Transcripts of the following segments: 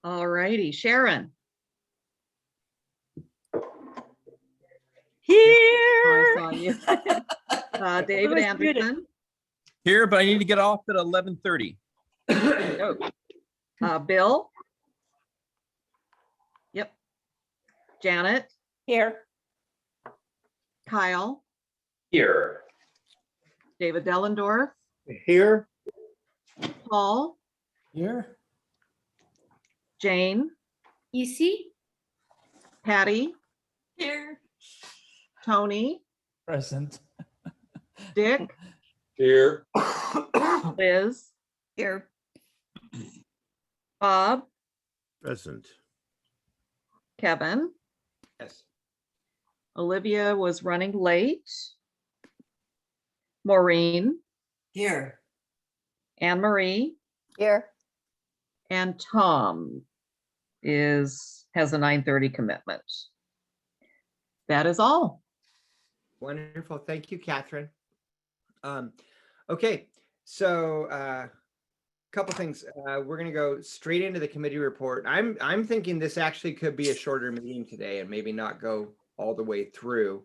All righty, Sharon. Here. I saw you. David was muted. Anderson. Here, but I need to get off at 11:30. Bill. Yep. Janet. Here. Kyle. Here. David Dellendorf. Here. Paul. Here. Jane. Easy. Patty. Here. Tony. Present. Dick. Here. Liz. Here. Bob. Present. Kevin. Yes. Olivia was running late. Maureen. Here. Anne Marie. Here. And Tom has a 9:30 commitment. That is all. Wonderful. Thank you, Catherine. Okay, so a couple things. We're going to go straight into the committee report. I'm thinking this actually could be a shorter meeting today and maybe not go all the way through.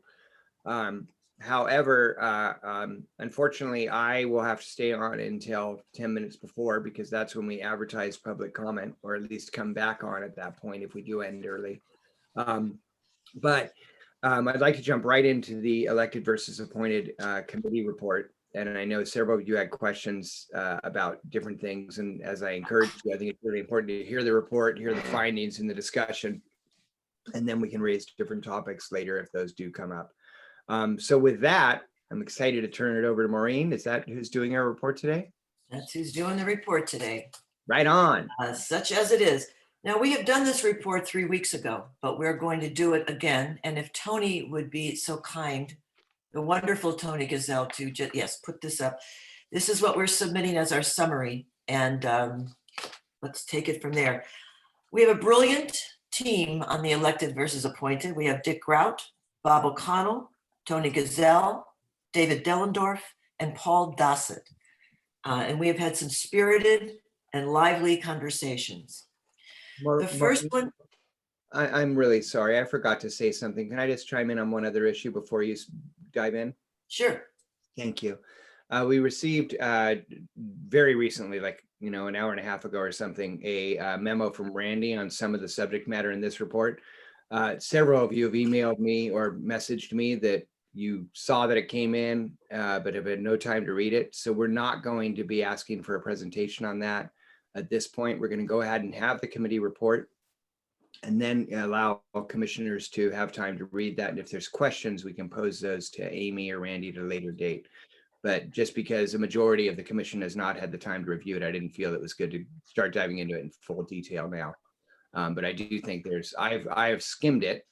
However, unfortunately, I will have to stay on until 10 minutes before because that's when we advertise public comment, or at least come back on at that point if we do end early. But I'd like to jump right into the elected versus appointed committee report. And I know several of you had questions about different things. And as I encouraged you, I think it's really important to hear the report, hear the findings and the discussion, and then we can raise different topics later if those do come up. So with that, I'm excited to turn it over to Maureen. Is that who's doing our report today? That's who's doing the report today, Right on. such as it is. Now, we have done this report 3 weeks ago, but we're going to do it again. And if Tony would be so kind, the wonderful Tony Gazelle, to just, yes, put this up. This is what we're submitting as our summary. And let's take it from there. We have a brilliant team on the elected versus appointed. We have Dick Grout, Bob O'Connell, Tony Gazelle, David Dellendorf, and Paul Dossett. And we have had some spirited and lively conversations. The first one. I'm really sorry. I forgot to say something. Can I just chime in on one other issue before you dive in? Sure. Thank you. We received very recently, like, an hour and a half ago or something, a memo from Randy on some of the subject matter in this report. Several of you have emailed me or messaged me that you saw that it came in, but have had no time to read it. So we're not going to be asking for a presentation on that. At this point, we're going to go ahead and have the committee report and then allow commissioners to have time to read that. And if there's questions, we can pose those to Amy or Randy at a later date. But just because a majority of the commission has not had the time to review it, I didn't feel it was good to start diving into it in full detail now. But I do think I have skimmed it,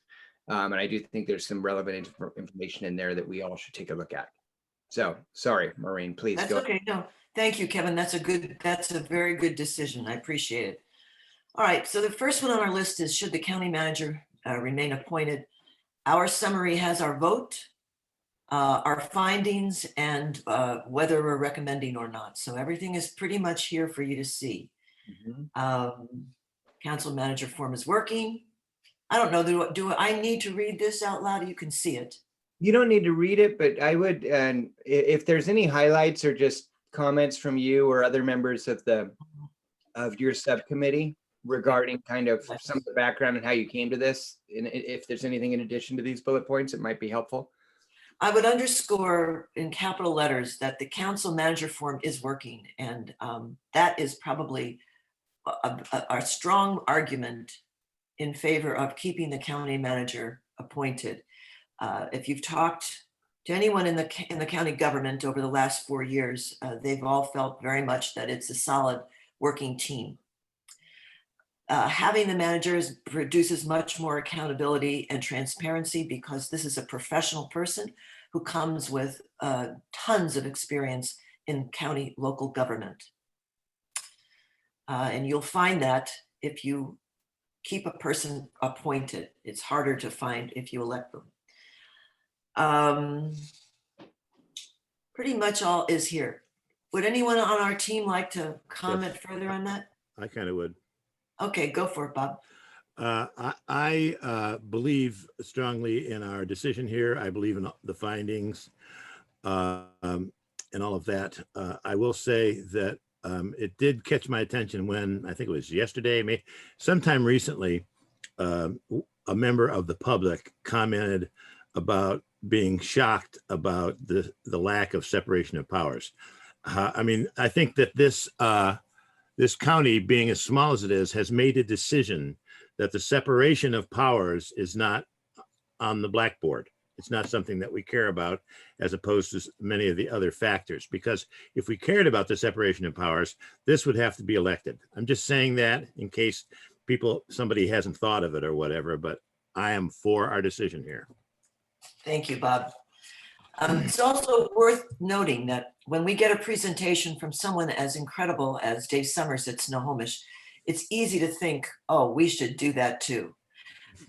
and I do think there's some relevant information in there that we all should take a look at. So sorry, Maureen, please That's go. okay. No, thank you, Kevin. That's a very good decision. I appreciate it. All right. So the first one on our list is, should the county manager remain appointed? Our summary has our vote, our findings, and whether we're recommending or not. So everything is pretty much here for you to see. Council manager form is working. I don't know, do I need to read this out loud? You can see it. You don't need to read it, but I would, and if there's any highlights or just comments from you or other members of your subcommittee regarding kind of some of the background and how you came to this, and if there's anything in addition to these bullet points, it might be helpful. I would underscore in capital letters that the council manager form is working, and that is probably a strong argument in favor of keeping the county manager appointed. If you've talked to anyone in the county government over the last 4 years, they've all felt very much that it's a solid working team. Having the managers produces much more accountability and transparency because this is a professional person who comes with tons of experience in county local government. And you'll find that if you keep a person appointed, it's harder to find if you elect them. Pretty much all is here. Would anyone on our team like to comment further on that? I kind of would. Okay, go for it, Bob. I believe strongly in our decision here. I believe in the findings and all of that. I will say that it did catch my attention when, I think it was yesterday, sometime recently, a member of the public commented about being shocked about the lack of separation of powers. I mean, I think that this county, being as small as it is, has made a decision that the separation of powers is not on the blackboard. It's not something that we care about, as opposed to many of the other factors. Because if we cared about the separation of powers, this would have to be elected. I'm just saying that in case somebody hasn't thought of it or whatever, but I am for our decision here. Thank you, Bob. It's also worth noting that when we get a presentation from someone as incredible as Dave Summers at Snohomish, it's easy to think, oh, we should do that too.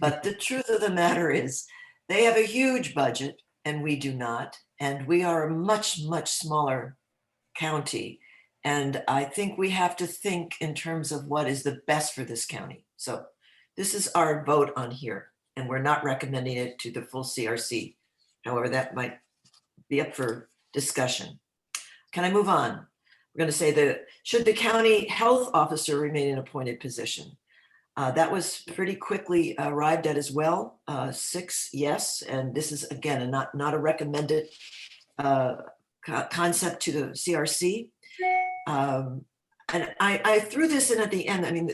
But the truth of the matter is they have a huge budget and we do not. And we are a much, much smaller county. And I think we have to think in terms of what is the best for this county. So this is our vote on here, and we're not recommending it to the full CRC. However, that might be up for discussion. Can I move on? We're going to say that should the county health officer remain in appointed position? That was pretty quickly arrived at as well. 6 yes, and this is again not a recommended concept to the CRC. And I threw this in at the end. I mean,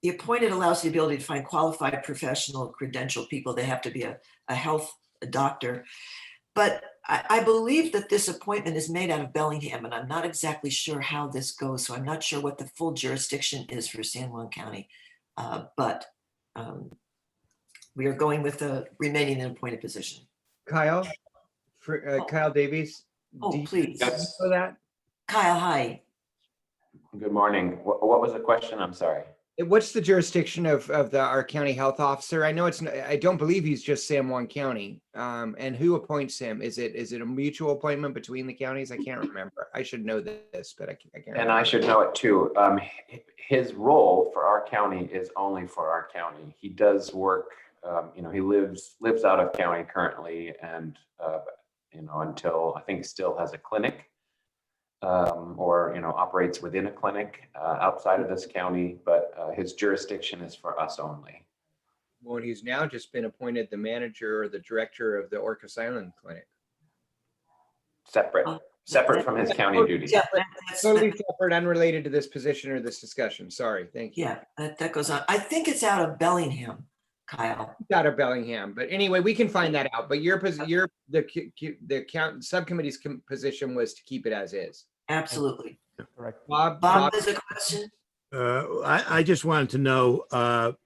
the appointed allows the ability to find qualified professional credentialed people. They have to be a health doctor. But I believe that this appointment is made out of Bellingham, and I'm not exactly sure how this goes. So I'm not sure what the full jurisdiction is for San Juan County. But we are going with the remaining in appointed position. Kyle, Kyle Davies. Oh, do you please. know that? Kyle, hi. Good morning. What was the question? I'm sorry. What's the jurisdiction of our county health officer? I know I don't believe he's just San Juan County. And who appoints him? Is it a mutual appointment between the counties? I can't remember. I should know this, but I can't remember. And I should know it too. His role for our county is only for our county. He does work, he lives out of county currently, and until I think still has a clinic. Or operates within a clinic outside of this county, but his jurisdiction is for us only. Well, he's now just been appointed the manager or the director of the Orcas Island Clinic. Separate from his county duties. Yeah, Totally separate, unrelated to this position or this discussion. Sorry, thank you. yeah, that goes on. I think it's out of Bellingham, Kyle. It's out of Bellingham, but anyway, we can find that out. But the subcommittee's position was to keep it as is. Absolutely. Correct. Bob has a question. I just wanted to know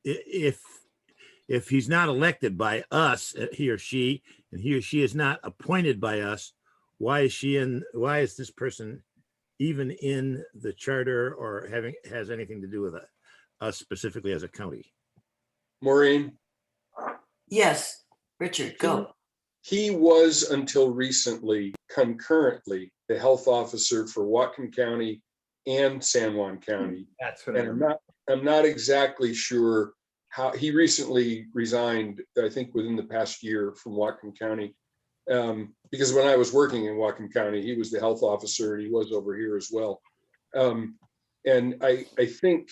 if he's not elected by us, he or she is not appointed by us, why is this person even in the charter or has anything to do with us specifically as a county? Maureen, Yes, Richard, go. he was until recently concurrently the health officer for Whatcom County and San Juan County. That's what I And remember. I'm not exactly sure how he recently resigned, I think within the past year, from Whatcom County. Because when I was working in Whatcom County, he was the health officer and he was over here as well. And I think,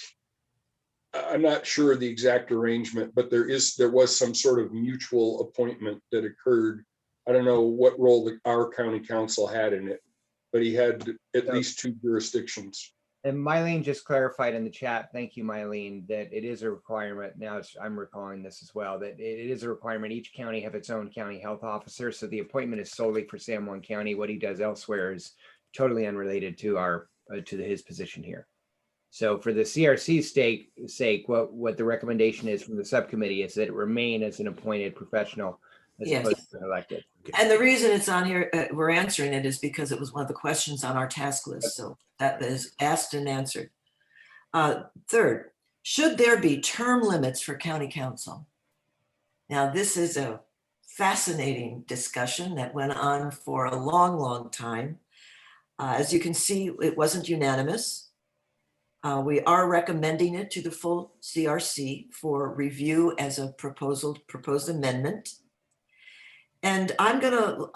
I'm not sure of the exact arrangement, but there was some sort of mutual appointment that occurred. I don't know what role our county council had in it, but he had at least 2 jurisdictions. And Mylene just clarified in the chat, thank you, Mylene, that it is a requirement. Now I'm recalling this as well, that it is a requirement. Each county have its own county health officer. So the appointment is solely for San Juan County. What he does elsewhere is totally unrelated to his position here. So for the CRC's sake, what the recommendation is from the subcommittee is that it remain as an appointed professional as Yes. opposed to elected. And the reason it's on here, we're answering it, is because it was one of the questions on our task list. So that is asked and answered. Third, should there be term limits for county council? Now, this is a fascinating discussion that went on for a long, long time. As you can see, it wasn't unanimous. We are recommending it to the full CRC for review as a proposed amendment. And I'm gonna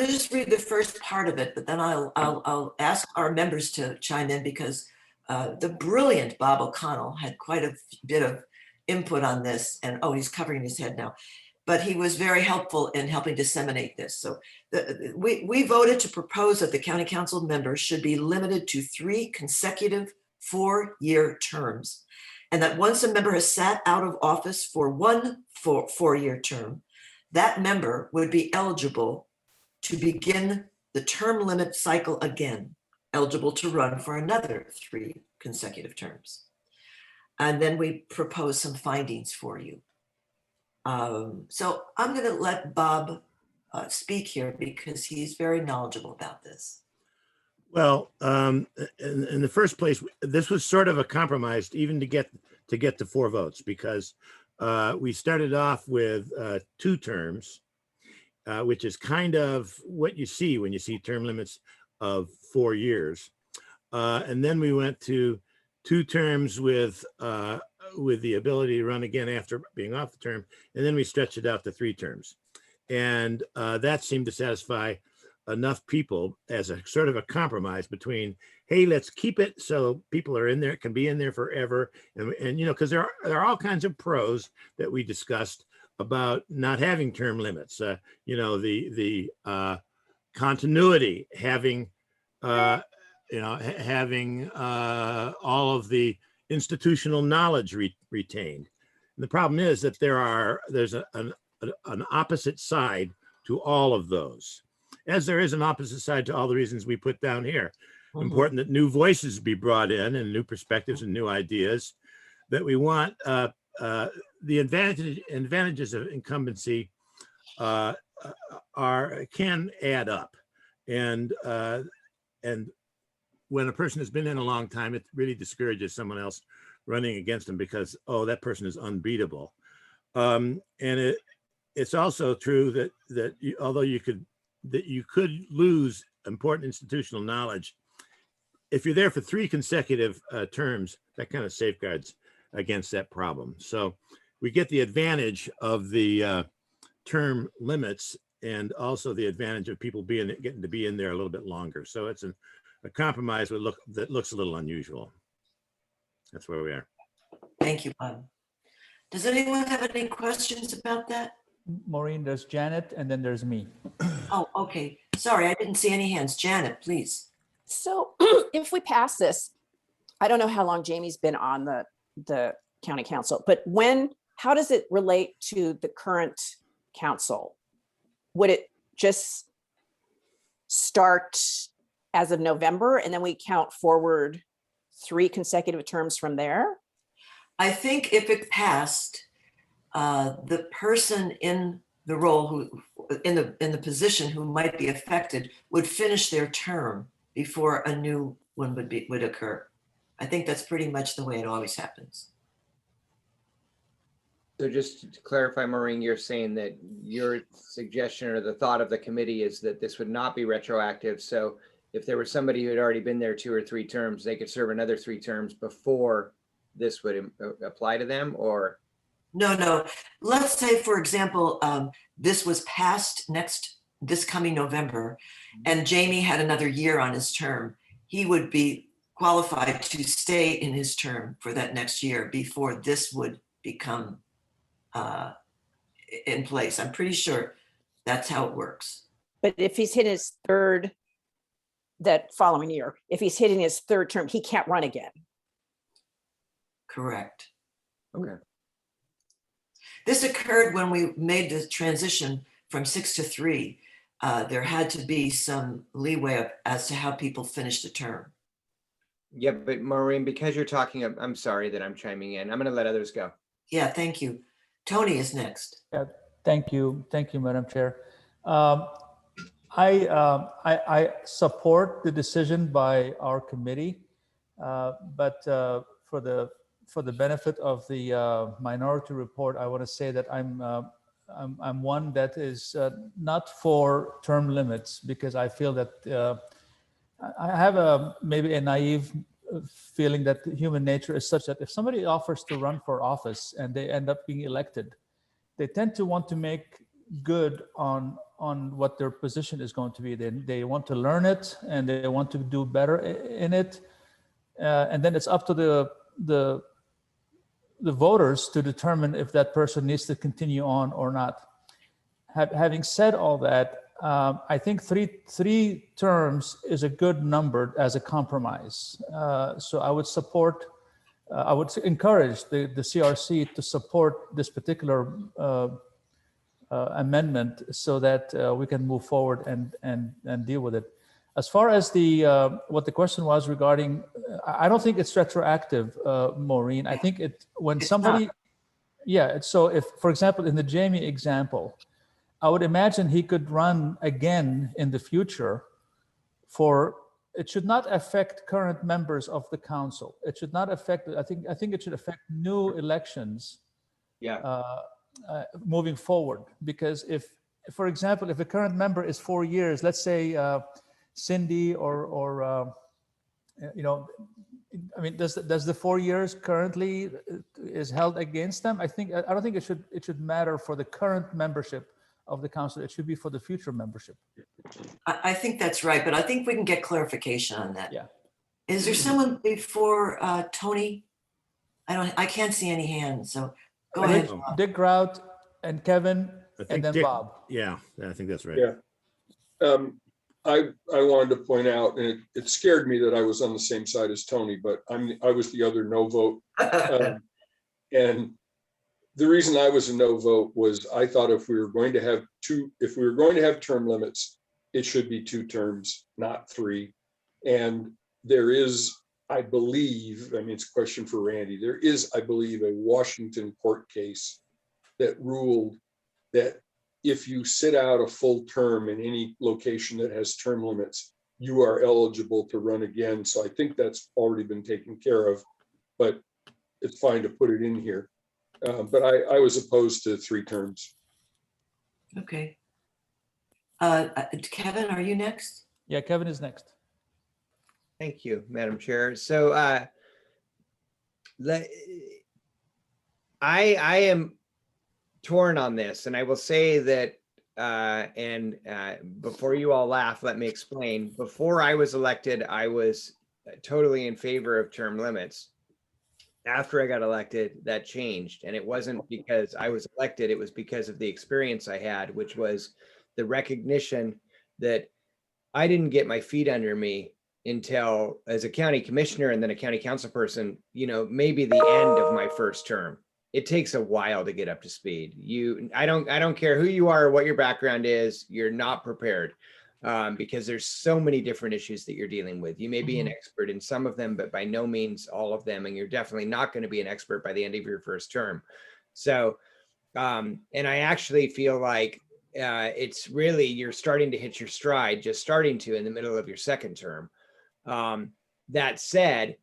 just read the first part of it, but then I'll ask our members to chime in because the brilliant Bob O'Connell had quite a bit of input on this, and oh, he's covering his head now. But he was very helpful in helping disseminate this. So we voted to propose that the county council members should be limited to 3 consecutive 4-year terms. And that once a member has sat out of office for one 4-year term, that member would be eligible to begin the term limit cycle again, eligible to run for another 3 consecutive terms. And then we propose some findings for you. So I'm going to let Bob speak here because he's very knowledgeable about this. Well, in the first place, this was sort of a compromise even to get to 4 votes because we started off with 2 terms, which is kind of what you see when you see term limits of 4 years. And then we went to 2 terms with the ability to run again after being off the term. And then we stretched it out to 3 terms. And that seemed to satisfy enough people as a sort of a compromise between, hey, let's keep it so people are in there, can be in there forever. And you know, because there are all kinds of pros that we discussed about not having term limits. You know, the continuity, having having all of the institutional knowledge retained. And the problem is that there's an opposite side to all of those, as there is an opposite side to all the reasons we put down here. Mhm. Important that new voices be brought in and new perspectives and new ideas, that we want the advantages of incumbency can add up. And when a person has been in a long time, it really discourages someone else running against them because, oh, that person is unbeatable. And it's also true that although you could lose important institutional knowledge, if you're there for 3 consecutive terms, that kind of safeguards against that problem. So we get the advantage of the term limits and also the advantage of people getting to be in there a little bit longer. So it's a compromise that looks a little unusual. That's where we are. Thank you, Bob. Does anyone have any questions about that? Maureen, there's Janet, and then there's me. Oh, okay. Sorry, I didn't see any hands. Janet, please. So if we pass this, I don't know how long Jamie's been on the county council, but how does it relate to the current council? Would it just start as of November and then we count forward 3 consecutive terms from there? I think if it passed, the person in the role who in the position who might be affected would finish their term before a new one would occur. I think that's pretty much the way it always happens. So just to clarify, Maureen, you're saying that your suggestion or the thought of the committee is that this would not be retroactive. So if there was somebody who had already been there 2 or 3 terms, they could serve another 3 terms before this would apply to them, or? No. Let's say, for example, this was passed this coming November, and Jamie had another year on his term. He would be qualified to stay in his term for that next year before this would become in place. I'm pretty sure that's how it works. But if he's hitting his 3rd, that following year, if he's hitting his 3rd term, he can't run again. Correct. Okay. This occurred when we made the transition from 6 to 3. There had to be some leeway as to how people finished the term. Yeah, but Maureen, because you're talking, I'm sorry that I'm chiming in. I'm going to let others go. Yeah, thank you. Tony is next. Yeah, thank you, Madam Chair. I support the decision by our committee, but for the benefit of the minority report, I want to say that I'm one that is not for term limits because I feel that I have maybe a naive feeling that human nature is such that if somebody offers to run for office and they end up being elected, they tend to want to make good on what their position is going to be. They want to learn it and they want to do better in it. And then it's up to the voters to determine if that person needs to continue on or not. Having said all that, I think three terms is a good number as a compromise. So I would support, I would encourage the CRC to support this particular amendment so that we can move forward and deal with it. As far as what the question was regarding, I don't think it's retroactive, Maureen. I think when somebody, yeah. So if, for example, in the Jamie example, I would imagine he could run again in the future it should not affect current members of the council. It should not affect, I think it should affect new elections. Yeah. Moving forward, because if, for example, if a current member is 4 years, let's say Cindy or you know, I mean, does the 4 years currently is held against them? I don't think it should matter for the current membership of the council. It should be for the future membership. I think that's right, but I think we can get clarification on that. Yeah. Is there someone before Tony? I can't see any hands, so go ahead. Dick Grout and Kevin, I think and then Dick- Bob. Yeah, I think that's right. Yeah. I wanted to point out, and it scared me that I was on the same side as Tony, but I was the other no vote. And the reason I was a no vote was I thought if we were going to have term limits, it should be 2 terms, not 3. And there is, I believe, I mean, it's a question for Randy. There is, I believe, a Washington court case that ruled that if you sit out a full term in any location that has term limits, you are eligible to run again. So I think that's already been taken care of, but it's fine to put it in here. But I was opposed to 3 terms. Okay. Kevin, are you next? Yeah, Kevin is next. Thank you, Madam Chair. So I am torn on this, and I will say that, before you all laugh, let me explain. Before I was elected, I was totally in favor of term limits. After I got elected, that changed, and it wasn't because I was elected, it was because of the experience I had, which was the recognition that I didn't get my feet under me until, as a county commissioner and then a county council person, you know, maybe the end of my first term. It takes a while to get up to speed. I don't care who you are or what your background is, you're not prepared, because there's so many different issues that you're dealing with. You may be an expert in some of them, but by no means all of them. And you're definitely not going to be an expert by the end of your first term. So, and I actually feel like it's really, you're starting to hit your stride, just starting to in the middle of your second term. That said,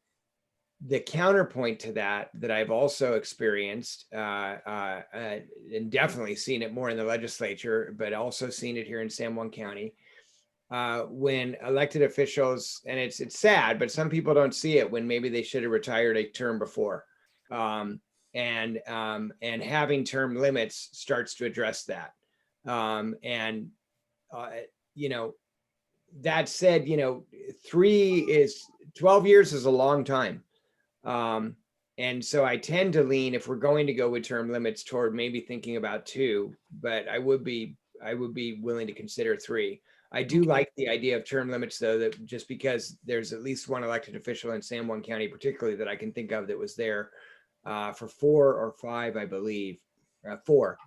the counterpoint to that I've also experienced, and definitely seen it more in the legislature, but also seen it here in San Juan County, when elected officials, and it's sad, but some people don't see it, when maybe they should have retired a term before. And having term limits starts to address that. You know, that said, you know, 12 years is a long time. And so I tend to lean, if we're going to go with term limits, toward maybe thinking about 2, but I would be willing to consider 3. I do like the idea of term limits, though, that just because there's at least one elected official in San Juan County, particularly, that I can think of that was there for 4 or 5, I believe, 4,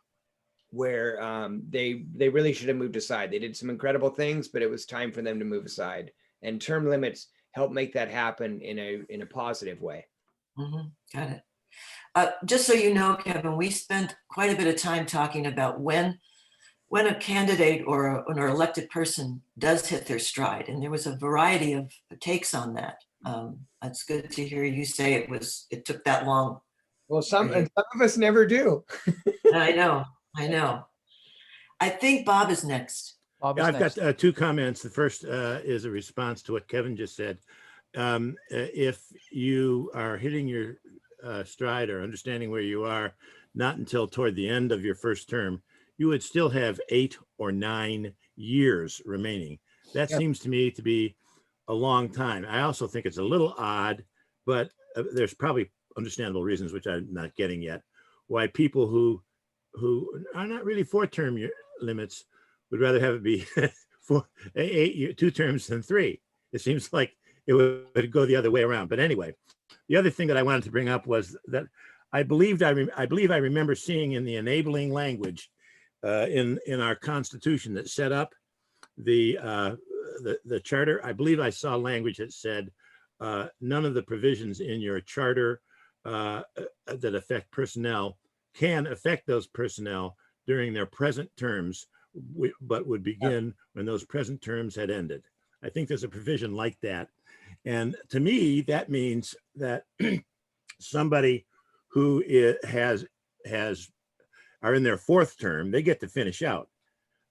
where they really should have moved aside. They did some incredible things, but it was time for them to move aside. And term limits help make that happen in a positive way. Got it. Just so you know, Kevin, we spent quite a bit of time talking about when a candidate or an elected person does hit their stride, and there was a variety of takes on that. It's good to hear you say it took that long. Well, some of us never do. I know. I think Bob is next. I've got 2 comments. The first is a response to what Kevin just said. if you are hitting your stride or understanding where you are, not until toward the end of your first term, you would still have 8 or 9 years remaining. That Yep. seems to me to be a long time. I also think it's a little odd, but there's probably understandable reasons, which I'm not getting yet, why people who are not really 4-term limits would rather have it be 2 terms than 3. It seems like it would go the other way around. But anyway, the other thing that I wanted to bring up was that I believe I remember seeing in the enabling language in our Constitution that set up the charter. I believe I saw language that said none of the provisions in your charter that affect personnel can affect those personnel during their present terms, but would begin when those present terms had ended. I think there's a provision like that. And to me, that means that somebody who are in their 4th term, they get to finish out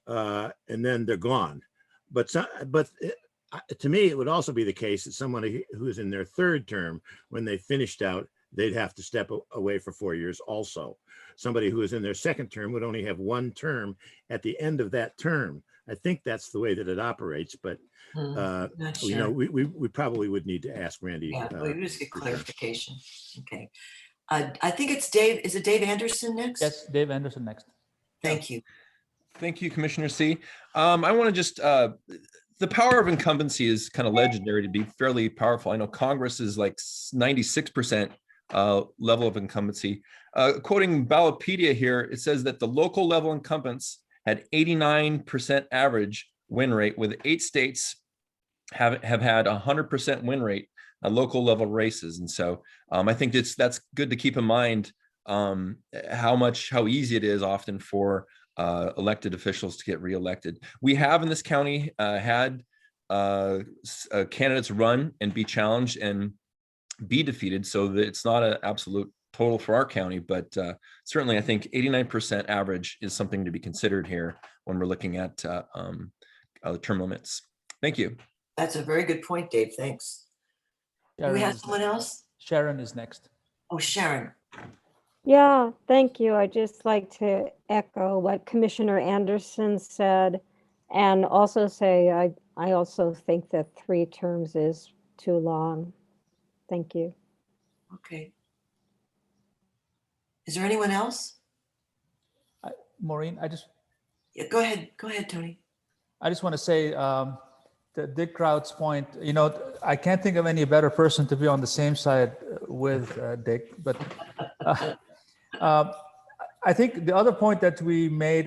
and then they're gone. But to me, it would also be the case that someone who's in their 3rd term, when they finished out, they'd have to step away for 4 years also. Somebody who is in their 2nd term would only have 1 term at the end of that term. I think that's the way that it operates, but Not you sure. know, we probably would need to ask Randy. Yeah, well, you just get for sure. clarification. Okay. I think it's Dave. Is it Dave Anderson next? Yes, Dave Anderson next. Thank you. Thank you, Commissioner C. I want to just, the power of incumbency is kind of legendary to be fairly powerful. I know Congress is like 96% level of incumbency. Quoting Ballotpedia here, it says that the local level incumbents had 89% average win rate, with 8 states have had 100% win rate on local level races. And so I think that's good to keep in mind how easy it is often for elected officials to get reelected. We have in this county had candidates run and be challenged and be defeated, so that it's not an absolute total for our county, but certainly I think 89% average is something to be considered here when we're looking at term limits. Thank you. That's a very good point, Dave. Thanks. Do we have someone else? Sharon is next. Oh, Sharon. Yeah, thank you. I'd just like to echo what Commissioner Anderson said, and also say I also think that 3 terms is too long. Thank you. Okay. Is there anyone else? Maureen, Yeah, go ahead. Go ahead, Tony. I just want to say to Dick Kraut's point, you know, I can't think of any better person to be on the same side with Dick, but I think the other point that we made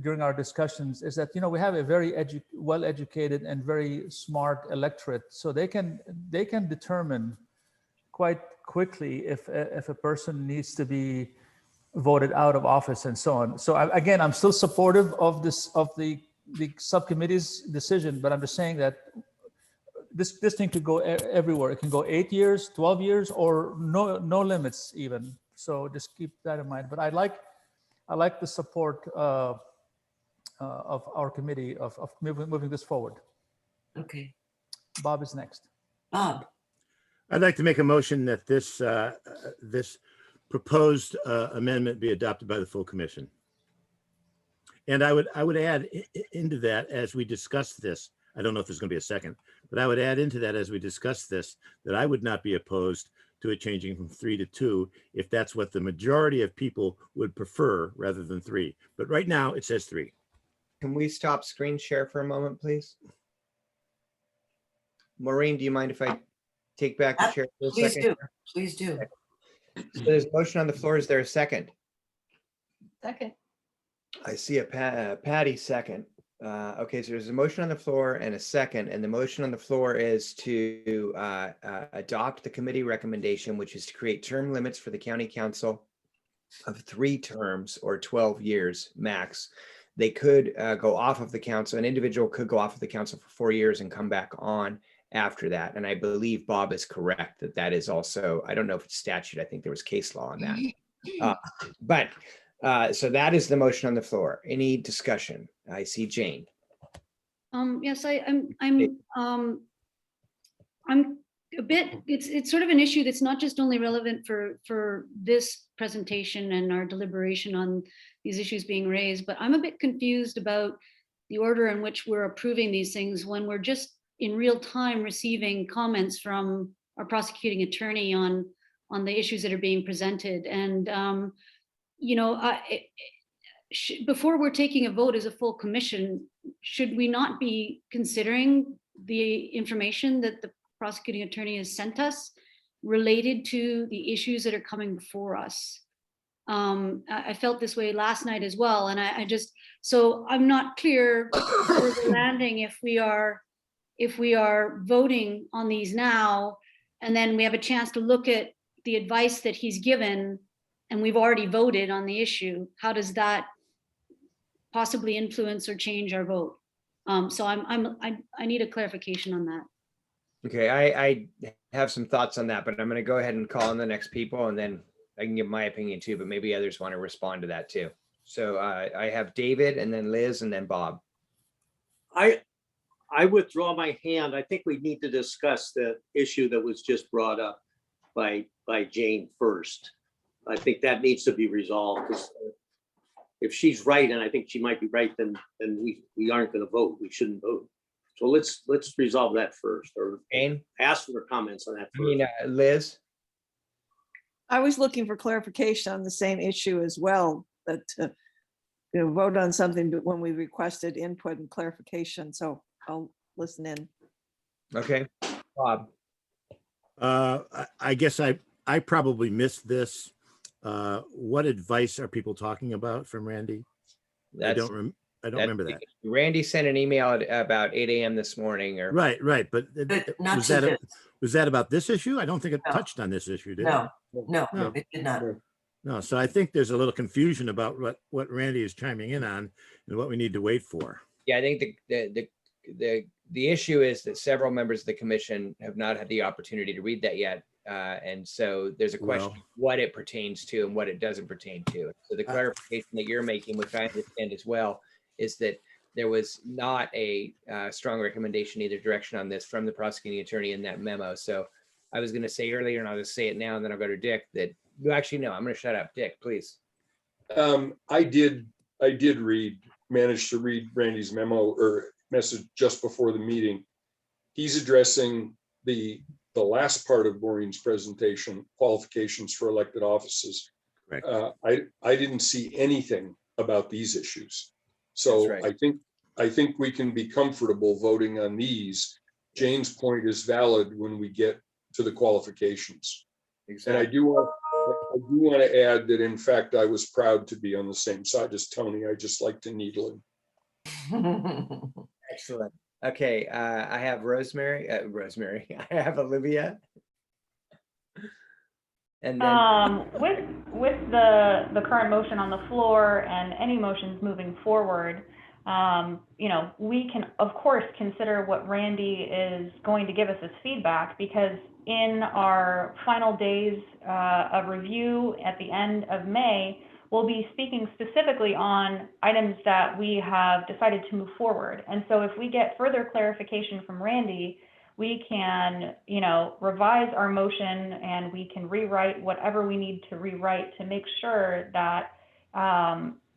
during our discussions is that, you know, we have a very well-educated and very smart electorate, so they can determine quite quickly if a person needs to be voted out of office and so on. So again, I'm still supportive of the subcommittee's decision, but I'm just saying that this thing could go everywhere. It can go 8 years, 12 years, or no limits even. So just keep that in mind. But I like the support of our committee of moving this forward. Okay. Bob is next. Bob. I'd like to make a motion that this proposed amendment be adopted by the full commission. And I would add into that, as we discuss this, I don't know if there's going to be a second, but I would add into that as we discuss this, that I would not be opposed to it changing from 3 to 2 if that's what the majority of people would prefer rather than 3. But right now it says 3. Can we stop screen share for a moment, please? Maureen, do you mind if I take back the chair for a Please second? do. Please do. So there's a motion on the floor. Is there a second? Second. I see a Patty second. Okay, so there's a motion on the floor and a second, and the motion on the floor is to adopt the committee recommendation, which is to create term limits for the county council of 3 terms or 12 years max. They could go off of the council. An individual could go off of the council for 4 years and come back on after that. And I believe Bob is correct that is also, I don't know if it's statute. I think there was case law on that. So that is the motion on the floor. Any discussion? I see Jane. Yes, I'm I'm a bit, it's sort of an issue that's not just only relevant for this presentation and our deliberation on these issues being raised, but I'm a bit confused about the order in which we're approving these things when we're just in real time receiving comments from our prosecuting attorney on the issues that are being presented. And, you know, before we're taking a vote as a full commission, should we not be considering the information that the prosecuting attorney has sent us related to the issues that are coming before us? I felt this way last night as well. And I just, so I'm not clear where we're landing if we are voting on these now, and then we have a chance to look at the advice that he's given, and we've already voted on the issue. How does that possibly influence or change our vote? So I need a clarification on that. Okay, I have some thoughts on that, but I'm going to go ahead and call on the next people, and then I can give my opinion too, but maybe others want to respond to that too. So I have David, and then Liz, and then Bob. I withdraw my hand. I think we need to discuss the issue that was just brought up by Jane first. I think that needs to be resolved, because if she's right, and I think she might be right, then we aren't going to vote. We shouldn't vote. So let's resolve that first, or Jane? ask for comments on that I first. mean, Liz? I was looking for clarification on the same issue as well, that, vote on something but when we requested input and clarification. So I'll listen in. Okay, Bob. I guess I probably missed this. What advice are people talking about from Randy? I don't remember that. Randy sent an email at about 8 a.m. this morning, or Right. But not was to that this. was that about this issue? I don't think it No. touched on this issue, did it? No, No. it did not. No. So I think there's a little confusion about what Randy is chiming in on and what we need to wait for. Yeah, I think the issue is that several members of the commission have not had the opportunity to read that yet. And so there's a question of what it pertains to and what it doesn't pertain to. So the clarification that you're making, which I understand as well, is that there was not a strong recommendation either direction on this from the prosecuting attorney in that memo. So I was going to say earlier, and I'll just say it now, and then I'll go to Dick, that you actually no, I'm going to shut up. Dick, please. I did manage to read Randy's memo or message just before the meeting. He's addressing the last part of Maureen's presentation, qualifications for elected offices. Correct. I didn't see anything about these issues. So That's right. I think we can be comfortable voting on these. Jane's point is valid when we get to the qualifications. Exactly. And I do want to add that, in fact, I was proud to be on the same side as Tony. I just like to needle him. Excellent. Okay, I have Rosemary. I have Olivia. And then with the current motion on the floor and any motions moving forward, we can of course consider what Randy is going to give us as feedback, because in our final days of review at the end of May, we'll be speaking specifically on items that we have decided to move forward. And so if we get further clarification from Randy, we can, revise our motion, and we can rewrite whatever we need to rewrite to make sure that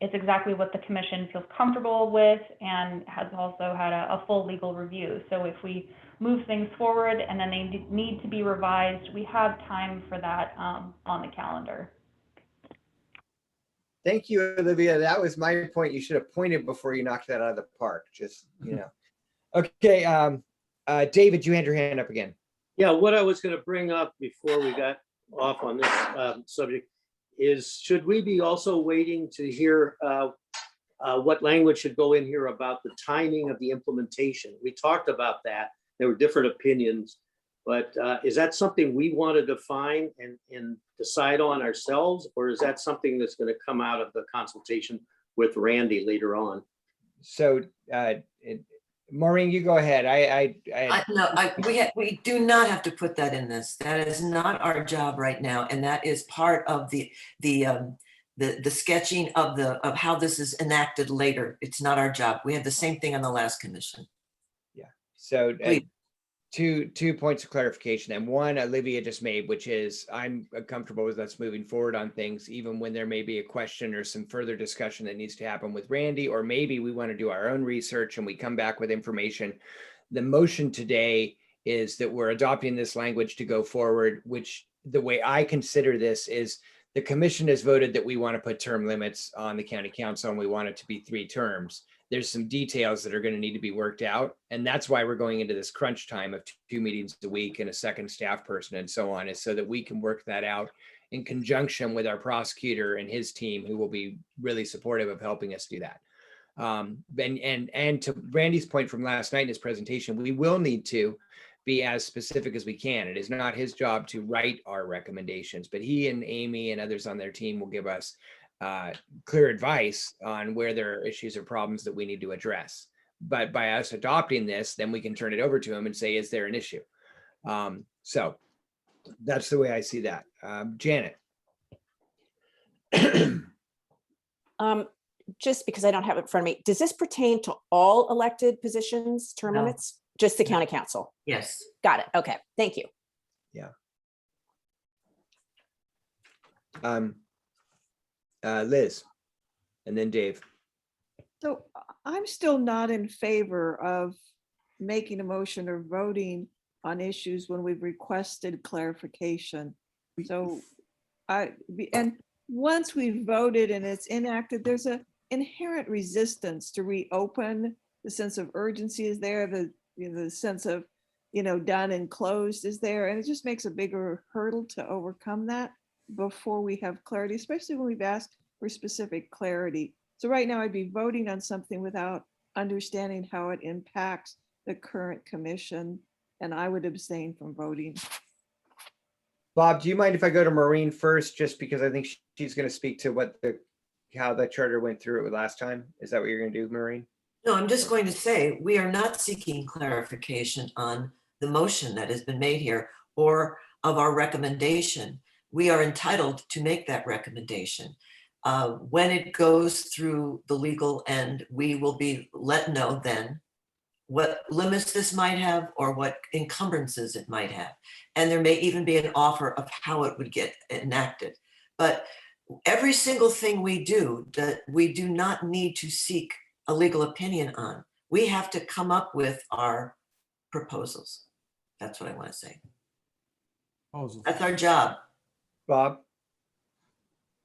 it's exactly what the commission feels comfortable with and has also had a full legal review. So if we move things forward and then they need to be revised, we have time for that on the calendar. thank you, Olivia. That was my point. You should have pointed before you knocked that out of the park. Just, Okay, David, you had your hand up again. Yeah, what I was going to bring up before we got off on this subject is, should we be also waiting to hear what language should go in here about the timing of the implementation? We talked about that. There were different opinions, but is that something we want to define and decide on ourselves, or is that something that's going to come out of the consultation with Randy later on? So, Maureen, you go ahead. We do not have to put that in this. That is not our job right now, and that is part of the sketching of how this is enacted later. It's not our job. We had the same thing on the last commission. Yeah. So Two points of clarification. And one, Olivia just made, which is I'm comfortable with us moving forward on things, even when there may be a question or some further discussion that needs to happen with Randy, or maybe we want to do our own research and we come back with information. The motion today is that we're adopting this language to go forward, which the way I consider this is the commission has voted that we want to put term limits on the county council and we want it to be 3 terms. There's some details that are going to need to be worked out. And that's why we're going into this crunch time of 2 meetings a week and a second staff person and so on, is so that we can work that out in conjunction with our prosecutor and his team, who will be really supportive of helping us do that. And to Randy's point from last night in his presentation, we will need to be as specific as we can. It is not his job to write our recommendations, but he and Amy and others on their team will give us clear advice on where there are issues or problems that we need to address. But by us adopting this, then we can turn it over to him and say, is there an issue? So that's the way I see that. Janet. Just because I don't have it in front of me, does this pertain to all elected positions, term No. limits? Just the county council? Yes. Got it. Okay, thank you. Yeah. Liz, and then Dave. So I'm still not in favor of making a motion or voting on issues when we've requested clarification. So and once we've voted and it's enacted, there's an inherent resistance to reopen. The sense of urgency is there, the sense of, done and closed is there, and it just makes a bigger hurdle to overcome that before we have clarity, especially when we've asked for specific clarity. So right now I'd be voting on something without understanding how it impacts the current commission, and I would abstain from voting. Bob, do you mind if I go to Maureen first, just because I think she's going to speak to how the charter went through it last time? Is that what you're going to do, Maureen? No, I'm just going to say, we are not seeking clarification on the motion that has been made here or of our recommendation. We are entitled to make that recommendation. When it goes through the legal end, we will be let know then what limits this might have or what encumbrances it might have. And there may even be an offer of how it would get enacted. But every single thing we do that we do not need to seek a legal opinion on, we have to come up with our proposals. That's what I want to say. That's our job. Bob?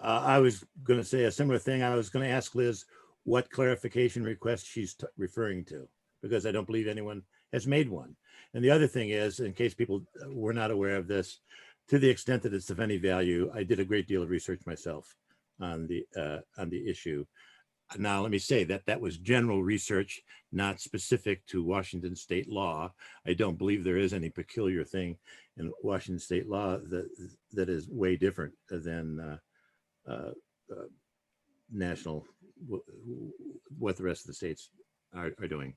I was going to say a similar thing. I was going to ask Liz what clarification request she's referring to, because I don't believe anyone has made one. And the other thing is, in case people were not aware of this, to the extent that it's of any value, I did a great deal of research myself on the issue. Now, let me say that was general research, not specific to Washington state law. I don't believe there is any peculiar thing in Washington state law that is way different than national, what the rest of the states are doing.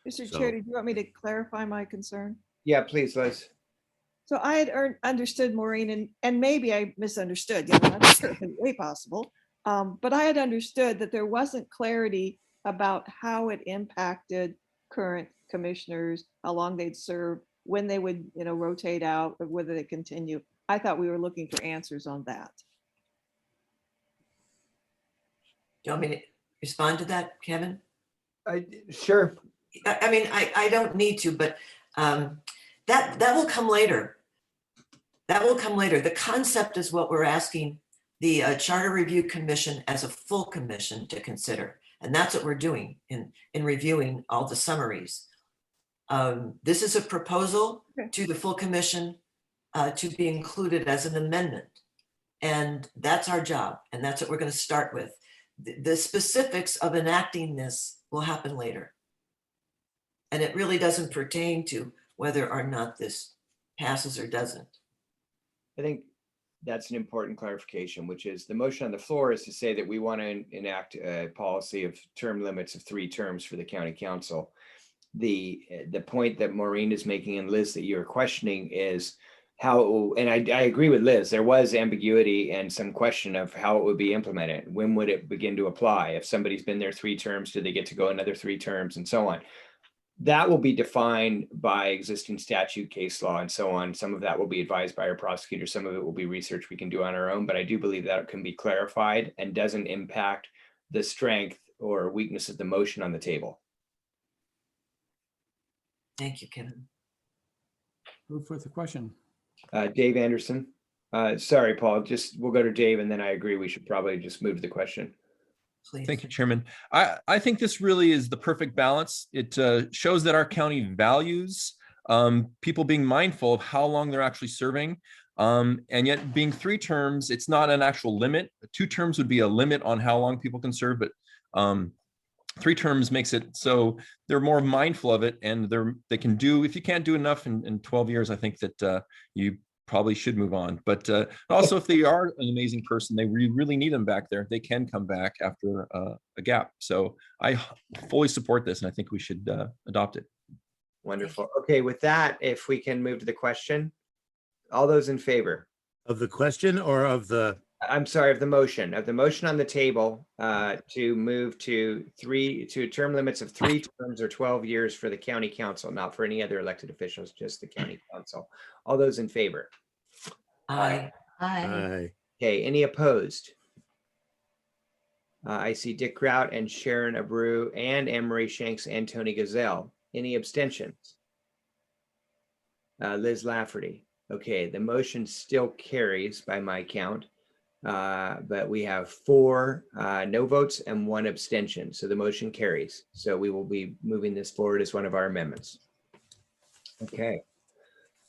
Mr. So- Chair, do you want me to clarify my concern? Yeah, please, Liz. So I had understood, Maureen, and maybe I misunderstood, that's certainly way possible. But I had understood that there wasn't clarity about how it impacted current commissioners, how long they'd serve, when they would, rotate out, or whether they continue. I thought we were looking for answers on that. Do you want me to respond to that, Kevin? Sure. I mean, I don't need to, but that will come later. That will come later. The concept is what we're asking the Charter Review Commission as a full commission to consider. And that's what we're doing in reviewing all the summaries. This is a proposal to the full commission to be included as an amendment. And that's our job. And that's what we're going to start with. The specifics of enacting this will happen later. And it really doesn't pertain to whether or not this passes or doesn't. I think that's an important clarification, which is the motion on the floor is to say that we want to enact a policy of term limits of 3 terms for the county council. The point that Maureen is making and Liz that you're questioning is how, and I agree with Liz, there was ambiguity and some question of how it would be implemented. When would it begin to apply? If somebody's been there 3 terms, do they get to go another 3 terms and so on? that will be defined by existing statute, case law, and so on. Some of that will be advised by our prosecutor. Some of it will be research we can do on our own, but I do believe that can be clarified and doesn't impact the strength or weakness of the motion on the table. Thank you, Kevin. Move with the question. Dave Anderson. Sorry, Paul, we'll go to Dave, and then I agree we should probably just move to the question. Please. Thank you, Chairman. I think this really is the perfect balance. It shows that our county values people being mindful of how long they're actually serving. And yet being 3 terms, it's not an actual limit. 2 terms would be a limit on how long people can serve, but 3 terms makes it so they're more mindful of it, and they can do, if you can't do enough in 12 years, I think that you probably should move on. But also, if they are an amazing person, they really need them back there, they can come back after a gap. So I fully support this, and I think we should adopt it. Wonderful. Okay, with that, if we can move to the question. All those in favor? Of the question or of the? I'm sorry, of the motion on the table to move to term limits of 3 terms or 12 years for the county council, not for any other elected officials, just the county council. All those in favor? Aye. Aye. Okay, any opposed? I see Dick Kraut and Sharon Abreu and Anne Marie Shanks and Tony Gazelle. Any abstentions? Liz Lafferty. Okay, the motion still carries by my count, but we have 4 no votes and 1 abstention. So the motion carries. So we will be moving this forward as one of our amendments. Okay.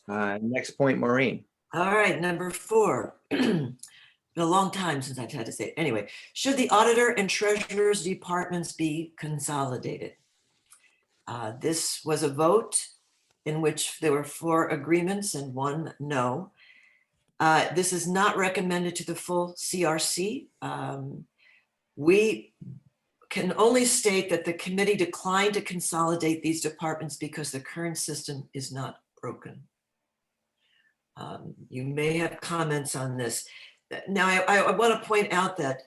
Next point, Maureen. All right, number 4. Been a long time since I've had to say it. Anyway, should the auditor and treasurer's departments be consolidated? This was a vote in which there were 4 agreements and 1 no. This is not recommended to the full CRC. We can only state that the committee declined to consolidate these departments because the current system is not broken. You may have comments on this. Now, I want to point out that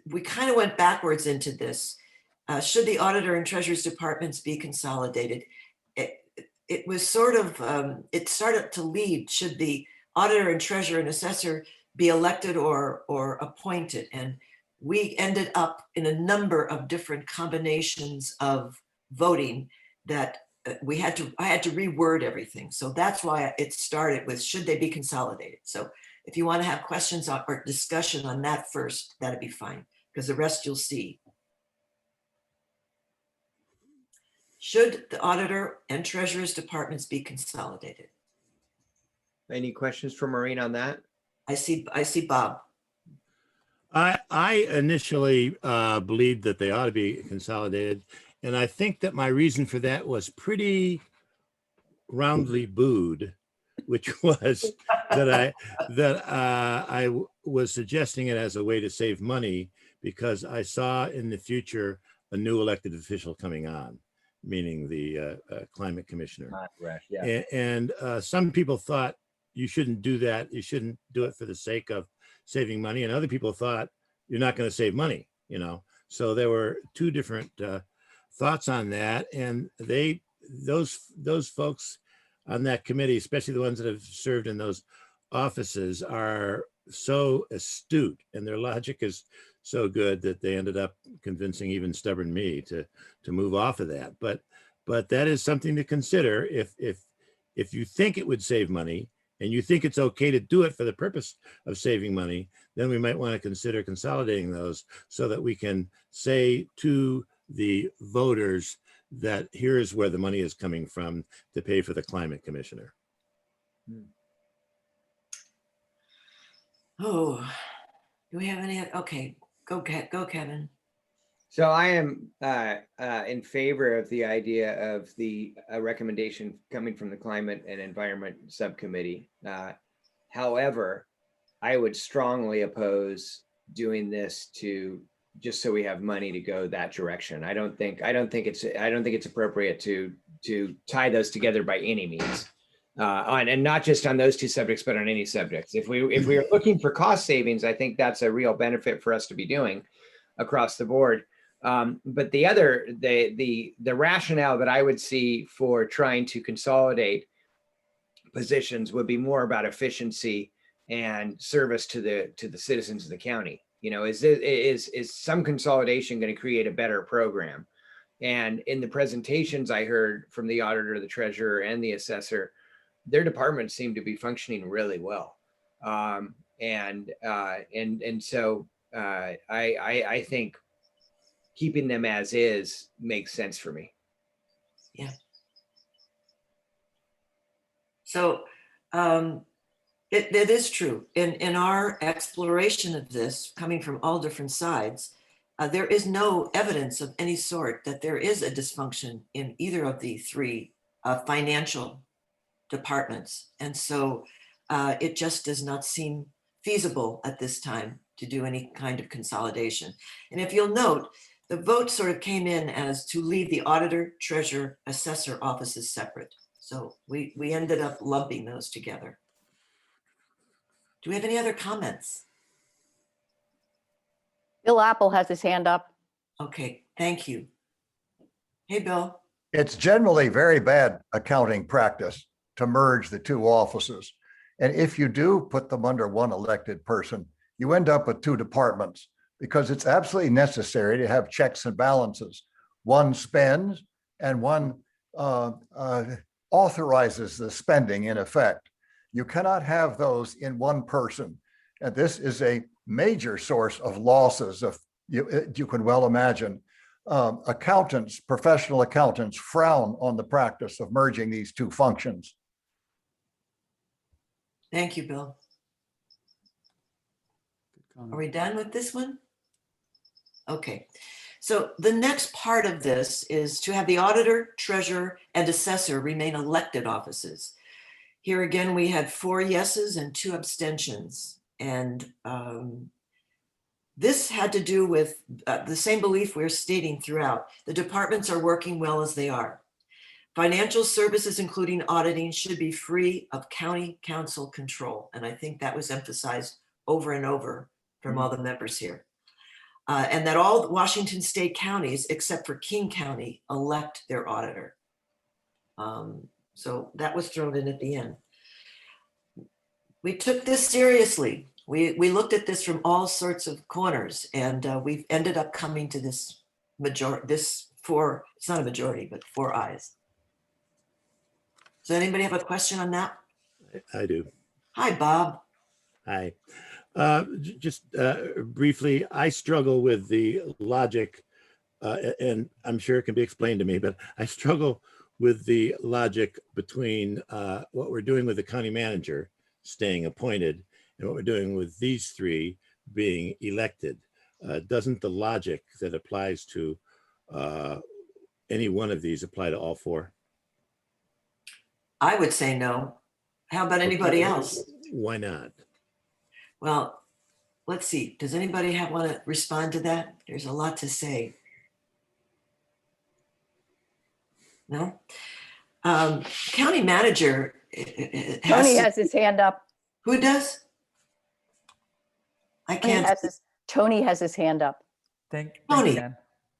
we kind of went backwards into this. Should the auditor and treasurer's departments be consolidated? It was sort of, it started to lead, should the auditor and treasurer and assessor be elected or appointed? And we ended up in a number of different combinations of voting that I had to reword everything. So that's why it started with, should they be consolidated? So if you want to have questions or discussion on that first, that'd be fine, because the rest you'll see. Should the auditor and treasurer's departments be consolidated? Any questions for Maureen on that? I see Bob. I initially believed that they ought to be consolidated. And I think that my reason for that was pretty roundly booed, which was that I was suggesting it as a way to save money because I saw in the future a new elected official coming on, meaning the climate commissioner. Yeah. And some people thought you shouldn't do that. You shouldn't do it for the sake of saving money. And other people thought you're not going to save money, you know? So there were 2 different thoughts on that. And those folks on that committee, especially the ones that have served in those offices, are so astute and their logic is so good that they ended up convincing even stubborn me to move off of that. But that is something to consider. If you think it would save money and you think it's okay to do it for the purpose of saving money, then we might want to consider consolidating those so that we can say to the voters that here's where the money is coming from to pay for the climate commissioner. Oh, do we have any? Okay, go Kevin. So I am in favor of the idea of the recommendation coming from the Climate and Environment Subcommittee. However, I would strongly oppose doing this to just so we have money to go that direction. I don't think it's appropriate to tie those together by any means. And not just on those 2 subjects, but on any subjects. If we are looking for cost savings, I think that's a real benefit for us to be doing across the board. But the rationale that I would see for trying to consolidate positions would be more about efficiency and service to the citizens of the county. You know, is some consolidation going to create a better program? And in the presentations I heard from the auditor, the treasurer, and the assessor, their departments seem to be functioning really well. And so I think keeping them as is makes sense for me. Yeah. So it is true. In our exploration of this, coming from all different sides, there is no evidence of any sort that there is a dysfunction in either of the three financial departments. And so it just does not seem feasible at this time to do any kind of consolidation. And if you'll note, the vote sort of came in as to leave the auditor, treasurer, assessor offices separate. So we ended up lumping those together. Do we have any other comments? Bill Apple has his hand up. Okay, thank you. Hey, Bill. It's generally very bad accounting practice to merge the two offices. And if you do put them under one elected person, you end up with two departments because it's absolutely necessary to have checks and balances. One spends and one authorizes the spending in effect. You cannot have those in one person. And this is a major source of losses, of you can well imagine. Accountants, professional accountants frown on the practice of merging these two functions. Thank you, Bill. Are we done with this one? Okay. So the next part of this is to have the auditor, treasurer, and assessor remain elected offices. Here again, we had 4 yeses and 2 abstentions. And this had to do with the same belief we're stating throughout. The departments are working well as they are. Financial services, including auditing, should be free of county council control. And I think that was emphasized over and over from all the members here. And that all Washington state counties, except for King County, elect their auditor. So that was thrown in at the end. We took this seriously. We looked at this from all sorts of corners, and we've ended up coming to this majority, it's not a majority, but 4 ayes. Does anybody have a question on that? I do. Hi, Bob. Hi. Just briefly, I struggle with the logic, and I'm sure it can be explained to me, but I struggle with the logic between what we're doing with the county manager staying appointed and what we're doing with these 3 being elected. Doesn't the logic that applies to any one of these apply to all 4? I would say no. How about anybody else? Why not? Well, let's see. Does anybody want to respond to that? There's a lot to say. No? County manager. Tony has his hand up. Who does? I can't. Tony has his hand up. Tony,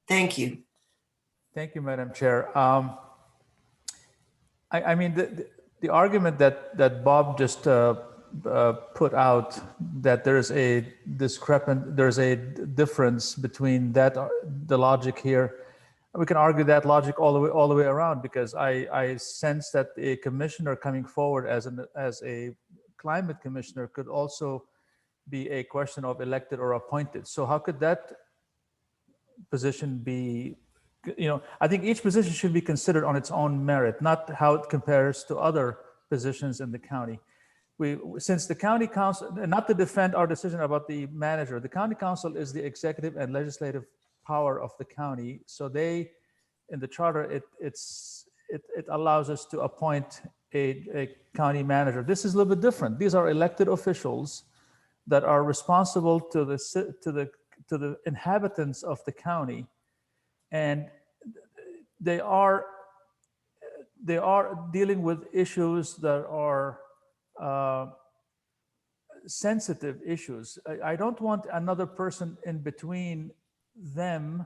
thank you. Thank you, Madam Chair. I mean, the argument that Bob just put out, that there's a difference between the logic here. We can argue that logic all the way around, because I sense that a commissioner coming forward as a climate commissioner could also be a question of elected or appointed. So how could that position be? I think each position should be considered on its own merit, not how it compares to other positions in the county. Since the county council, and not to defend our decision about the manager, the county council is the executive and legislative power of the county. So in the charter, it allows us to appoint a county manager. This is a little bit different. These are elected officials that are responsible to the inhabitants of the county, and they are dealing with issues that are sensitive issues. I don't want another person in between them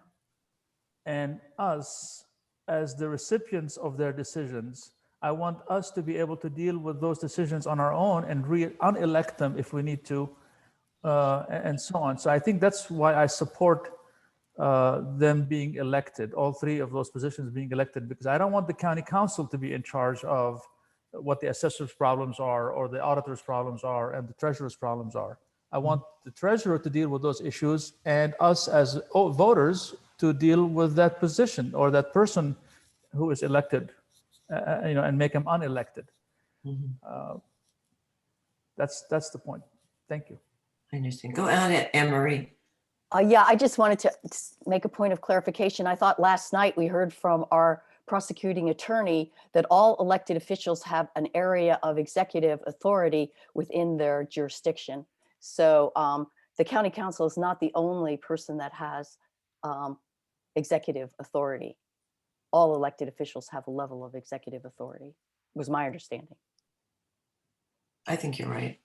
And us, as the recipients of their decisions, I want us to be able to deal with those decisions on our own and unelect them if we need to, and so on. So I think that's why I support them being elected, all three of those positions being elected, because I don't want the county council to be in charge of what the assessor's problems are, or the auditor's problems are, and the treasurer's problems are. I want the treasurer to deal with those issues, and us as voters to deal with that position or that person who is elected, and make them unelected. That's the point. Thank you. I understand. Go on, Anne Marie. Yeah, I just wanted to make a point of clarification. I thought last night we heard from our prosecuting attorney that all elected officials have an area of executive authority within their jurisdiction. So the county council is not the only person that has executive authority. All elected officials have a level of executive authority, was my understanding. I think you're right.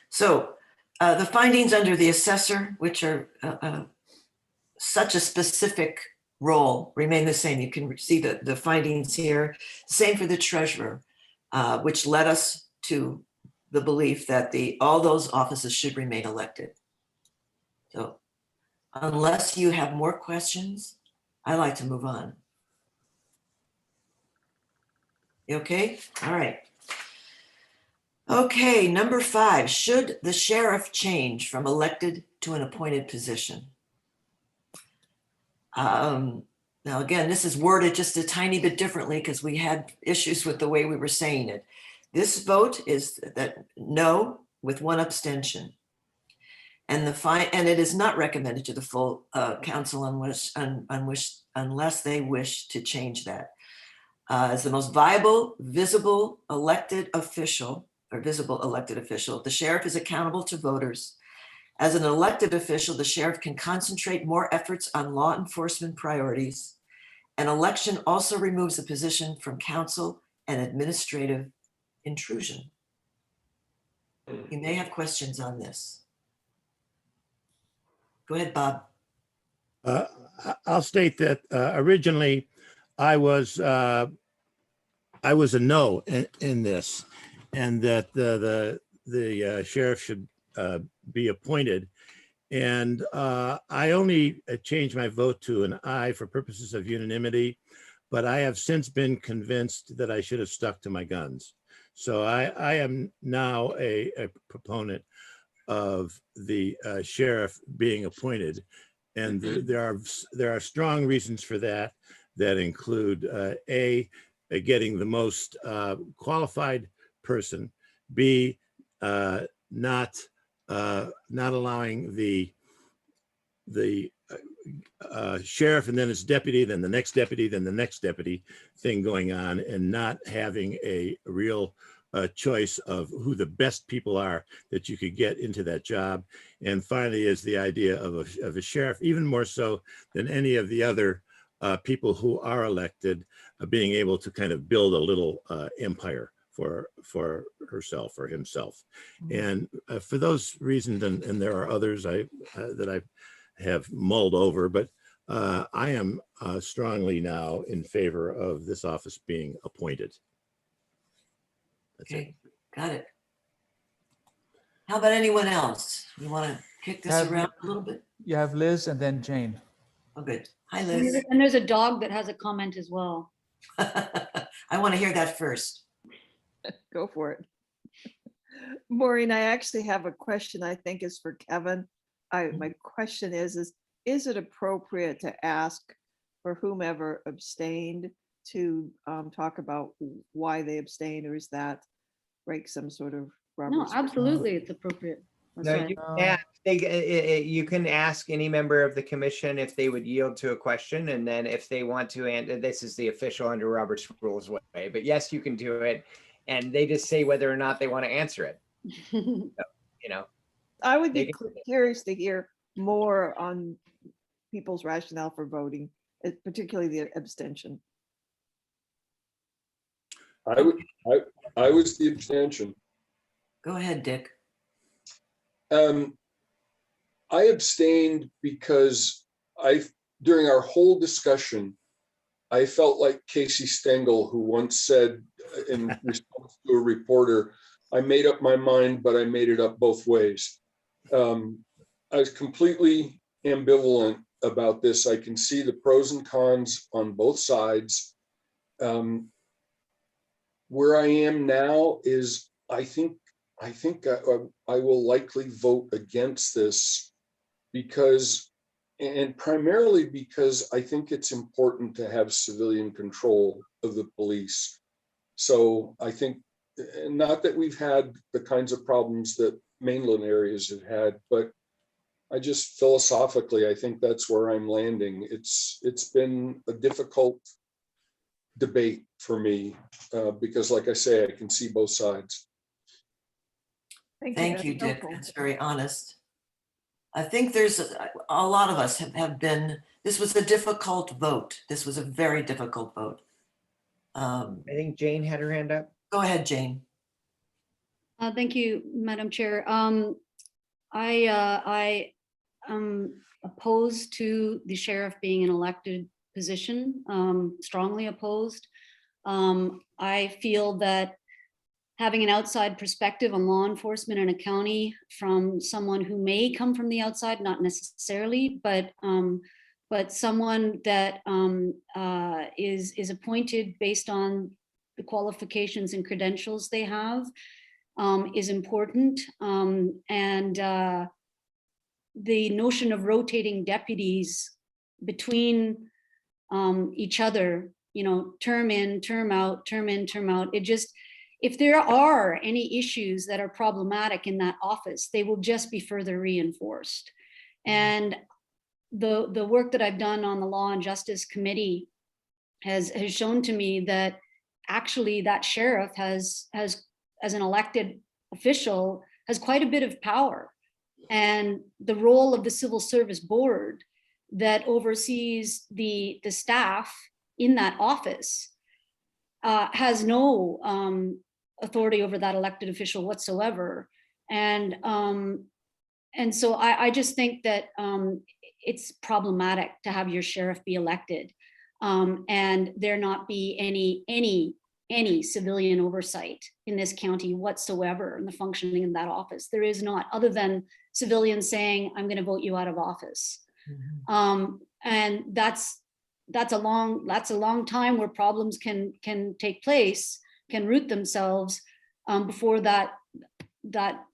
So the findings under the assessor, which are such a specific role, remain the same. You can see the findings here. Same for the treasurer, which led us to the belief that all those offices should remain elected. So unless you have more questions, I'd like to move on. You okay? All right. Okay, number 5, should the sheriff change from elected to an appointed position? Now, again, this is worded just a tiny bit differently because we had issues with the way we were saying it. This vote is that no, with 1 abstention. And it is not recommended to the full council unless they wish to change that. As the most viable, visible elected official, the sheriff is accountable to voters. As an elected official, the sheriff can concentrate more efforts on law enforcement priorities. An election also removes the position from council and administrative intrusion. You may have questions on this. Go ahead, Bob. I'll state that originally I was a no in this, and that the sheriff should be appointed. And I only changed my vote to an aye for purposes of unanimity, but I have since been convinced that I should have stuck to my guns. So I am now a proponent of the sheriff being appointed. And there are strong reasons for that include A, getting the most qualified person, B, not allowing the sheriff and then his deputy, then the next deputy, then the next deputy thing going on, and not having a real choice of who the best people are that you could get into that job. And finally is the idea of a sheriff, even more so than any of the other people who are elected, being able to kind of build a little empire for herself or himself. And for those reasons, and there are others that I have mulled over, but I am strongly now in favor of this office being appointed. That's Okay, got it. How about anyone else? You want to kick this around a little bit? You have Liz and then Jane. Oh, good. Hi, Liz. And there's a dog that has a comment as well. I want to hear that first. Go for it. Maureen, I actually have a question I think is for Kevin. My question is it appropriate to ask for whomever abstained to talk about why they abstained, or is that break some sort of No, Robert's? absolutely, it's appropriate. No, you can ask any member of the commission if they would yield to a question, and then if they want to, and this is the official under Robert's rules way, but yes, you can do it, and they just say whether or not they want to answer it. So, you know, I would be curious to hear more on people's rationale for voting, particularly the abstention. I was the abstention. Go ahead, Dick. I abstained because I during our whole discussion, I felt like Casey Stengel, who once said in response to a reporter, I made up my mind, but I made it up both ways. I was completely ambivalent about this. I can see the pros and cons on both sides. Where I am now is I think I will likely vote against this because, and primarily because I think it's important to have civilian control of the police. So I think, not that we've had the kinds of problems that mainland areas have had, but I just philosophically, I think that's where I'm landing. It's been a difficult debate for me because, like I say, I can see both sides. Thank you, Dick. That's very honest. I think there's a lot of us have been, this was a difficult vote. This was a very difficult vote. I think Jane had her hand up. Go ahead, Jane. Thank you, Madam Chair. I am opposed to the sheriff being an elected position, strongly opposed. I feel that having an outside perspective on law enforcement in a county from someone who may come from the outside, not necessarily, but someone that is appointed based on the qualifications and credentials they have is important. And the notion of rotating deputies between each other, you know, term in, term out, term in, term out, it just, if there are any issues that are problematic in that office, they will just be further reinforced. And the work that I've done on the Law and Justice Committee has shown to me that actually that sheriff has as an elected official, has quite a bit of power. And the role of the Civil Service Board that oversees the staff in that office has no authority over that elected official whatsoever. And so I just think that it's problematic to have your sheriff be elected and there not be any civilian oversight in this county whatsoever in the functioning of that office. There is not, other than civilians saying, I'm going to vote you out of office. And that's a long time where problems can take place, can root themselves before that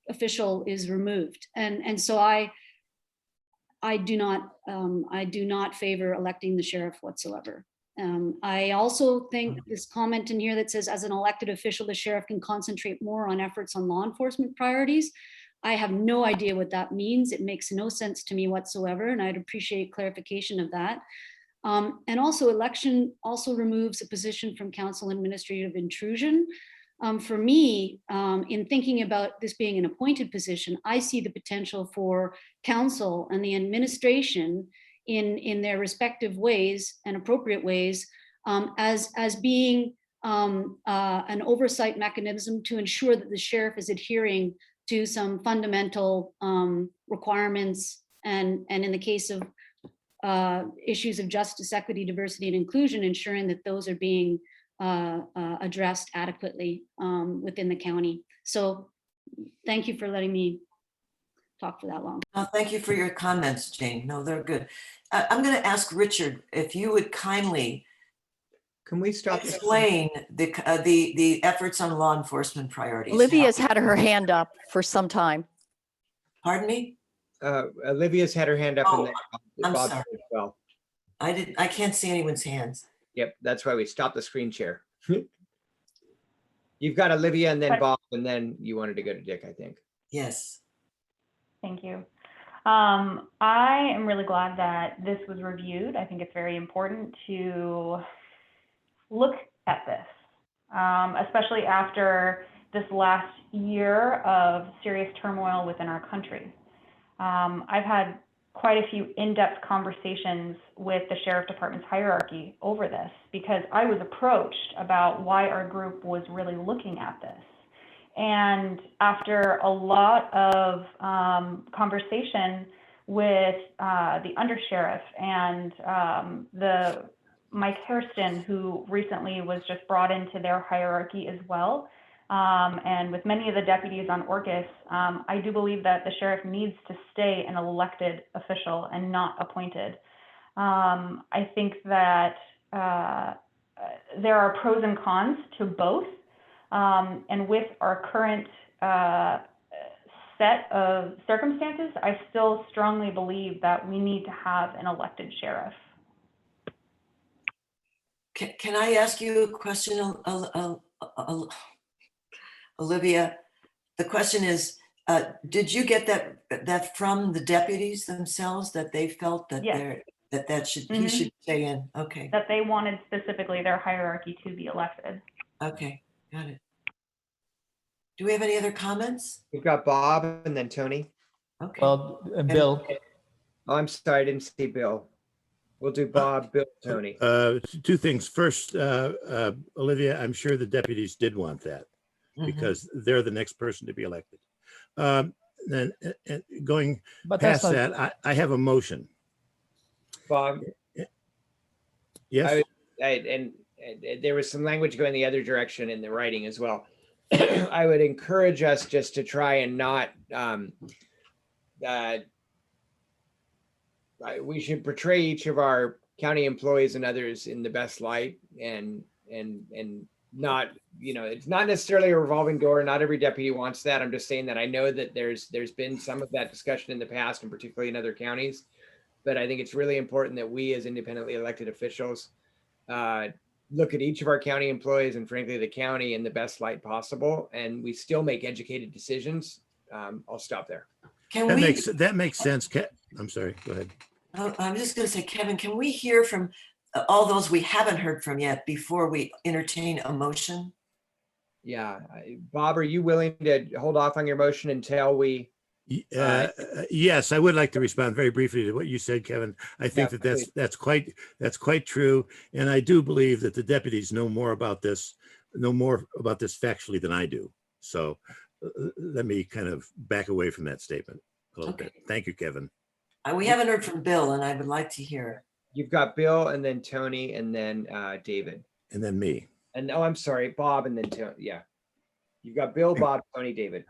official is removed. And so I do not favor electing the sheriff whatsoever. I also think this comment in here that says, as an elected official, the sheriff can concentrate more on efforts on law enforcement priorities. I have no idea what that means. It makes no sense to me whatsoever, and I'd appreciate clarification of that. And also, election also removes a position from council administrative intrusion. For me, in thinking about this being an appointed position, I see the potential for council and the administration in their respective ways and appropriate ways as being an oversight mechanism to ensure that the sheriff is adhering to some fundamental requirements, and in the case of issues of justice, equity, diversity, and inclusion, ensuring that those are being addressed adequately within the county. So thank you for letting me talk for that long. Thank you for your comments, Jane. No, they're good. I'm going to ask Richard if you would kindly Can we stop? explain the efforts on law enforcement priorities. Olivia's had her hand up for some time. Pardon me? Olivia's had her hand up. Oh, and I'm Bob sorry. as well. I can't see anyone's hands. Yep, that's why we stopped the screen share. You've got Olivia and then Bob, and then you wanted to go to Dick, I think. Yes. Thank you. I am really glad that this was reviewed. I think it's very important to look at this, especially after this last year of serious turmoil within our country. I've had quite a few in-depth conversations with the Sheriff Department's hierarchy over this because I was approached about why our group was really looking at this. And after a lot of conversation with the undersheriff and the Mike Hairston, who recently was just brought into their hierarchy as well. And with many of the deputies on Orcas, I do believe that the sheriff needs to stay an elected official and not appointed. I think that there are pros and cons to both. And with our current set of circumstances, I still strongly believe that we need to have an elected sheriff. Can I ask you a question, Olivia? The question is, did you get that from the deputies themselves, that they felt that Yes. he should stay in? Okay. That they wanted specifically their hierarchy to be elected. Okay, got it. Do we have any other comments? We've got Bob and then Tony. Okay. Well, and Bill. Oh, I'm sorry, I didn't see Bill. We'll do Bob, Bill, Tony. Two things. First, Olivia, I'm sure the deputies did want that because they're the next person to be elected. Then going past that, I have a motion. Bob? Yes. And there was some language going the other direction in the writing as well. I would encourage us just to try and not, we should portray each of our county employees and others in the best light and not, it's not necessarily a revolving door. Not every deputy wants that. I'm just saying that I know that there's been some of that discussion in the past, and particularly in other counties. But I think it's really important that we as independently elected officials look at each of our county employees and frankly the county in the best light possible, and we still make educated decisions. I'll stop there. That makes sense. I'm sorry, go ahead. I'm just going to say, Kevin, can we hear from all those we haven't heard from yet before we entertain a motion? Yeah. Bob, are you willing to hold off on your motion until we? Yes, I would like to respond very briefly to what you said, Kevin. I think that's quite true, and I do believe that the deputies know more about this factually than I do. So let me kind of back away from that statement a little bit. Thank you, Kevin. We haven't heard from Bill, and I would like to hear. You've got Bill, and then Tony, and then David, and then me. And I'm sorry, Bob, and then Tony. Yeah, you've got Bill, Bob, Tony, David.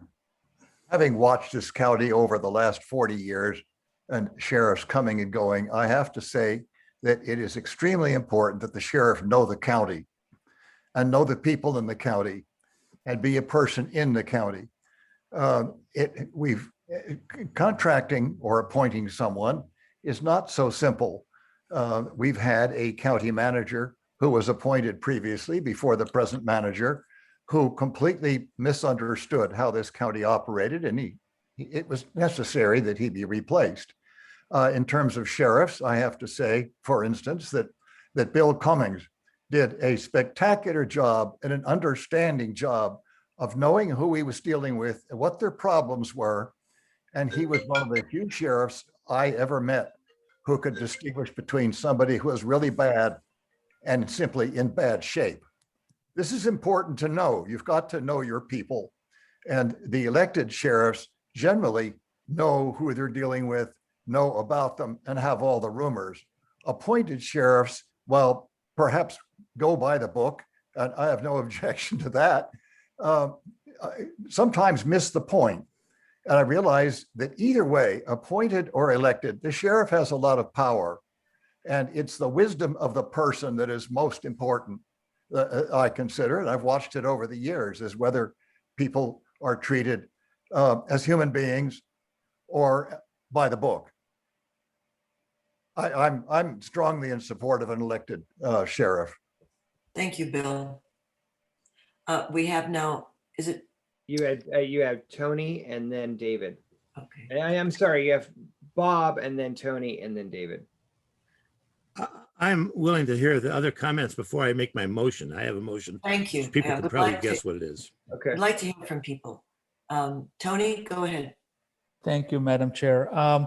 Having watched this county over the last 40 years and sheriffs coming and going, I have to say that it is extremely important that the sheriff know the county and know the people in the county and be a person in the county. Contracting or appointing someone is not so simple. We've had a county manager who was appointed previously before the present manager, who completely misunderstood how this county operated, and it was necessary that he be replaced. In terms of sheriffs, I have to say, for instance, that Bill Cummings did a spectacular job and an understanding job of knowing who he was dealing with, what their problems were, and he was one of the few sheriffs I ever met who could distinguish between somebody who was really bad and simply in bad shape. This is important to know. You've got to know your people. And the elected sheriffs generally know who they're dealing with, know about them, and have all the rumors. Appointed sheriffs, well, perhaps go by the book, and I have no objection to that, sometimes miss the point. And I realize that either way, appointed or elected, the sheriff has a lot of power. And it's the wisdom of the person that is most important. I consider, and I've watched it over the years, is whether people are treated as human beings or by the book. I'm strongly in support of an elected sheriff. Thank you, Bill. We have now, is it? You have Tony and then David. Okay. I'm sorry, you have Bob and then Tony and then David. I'm willing to hear the other comments before I make my motion. I have a motion. Thank you. People can probably guess what it is. Okay. I'd like to hear from people. Tony, go ahead. Thank you, Madam Chair. I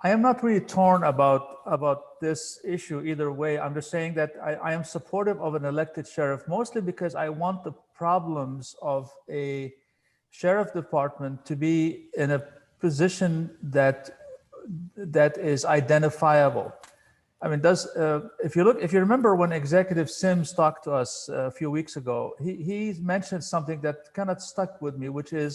am not really torn about this issue either way. I'm just saying that I am supportive of an elected sheriff, mostly because I want the problems of a sheriff department to be in a position that is identifiable. I mean, if you remember when Executive Sims talked to us a few weeks ago, he mentioned something that kind of stuck with me, which is,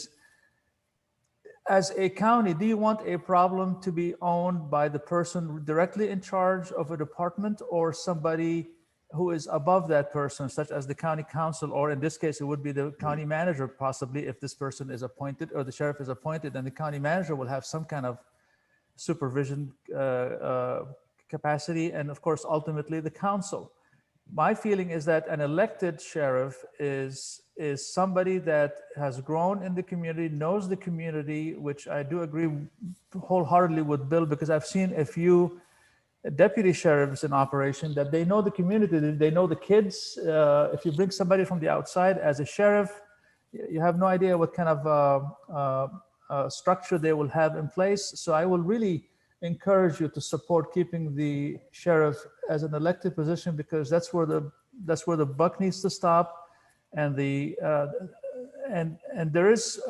as a county, do you want a problem to be owned by the person directly in charge of a department or somebody who is above that person, such as the county council, or in this case, it would be the county manager, possibly, if this person is appointed or the sheriff is appointed, and the county manager will have some kind of supervision capacity, and of course, ultimately the council. My feeling is that an elected sheriff is somebody that has grown in the community, knows the community, which I do agree wholeheartedly with Bill, because I've seen a few deputy sheriffs in operation that they know the community, they know the kids. If you bring somebody from the outside as a sheriff, you have no idea what kind of structure they will have in place. So I will really encourage you to support keeping the sheriff as an elected position, because that's where the buck needs to stop, and and there is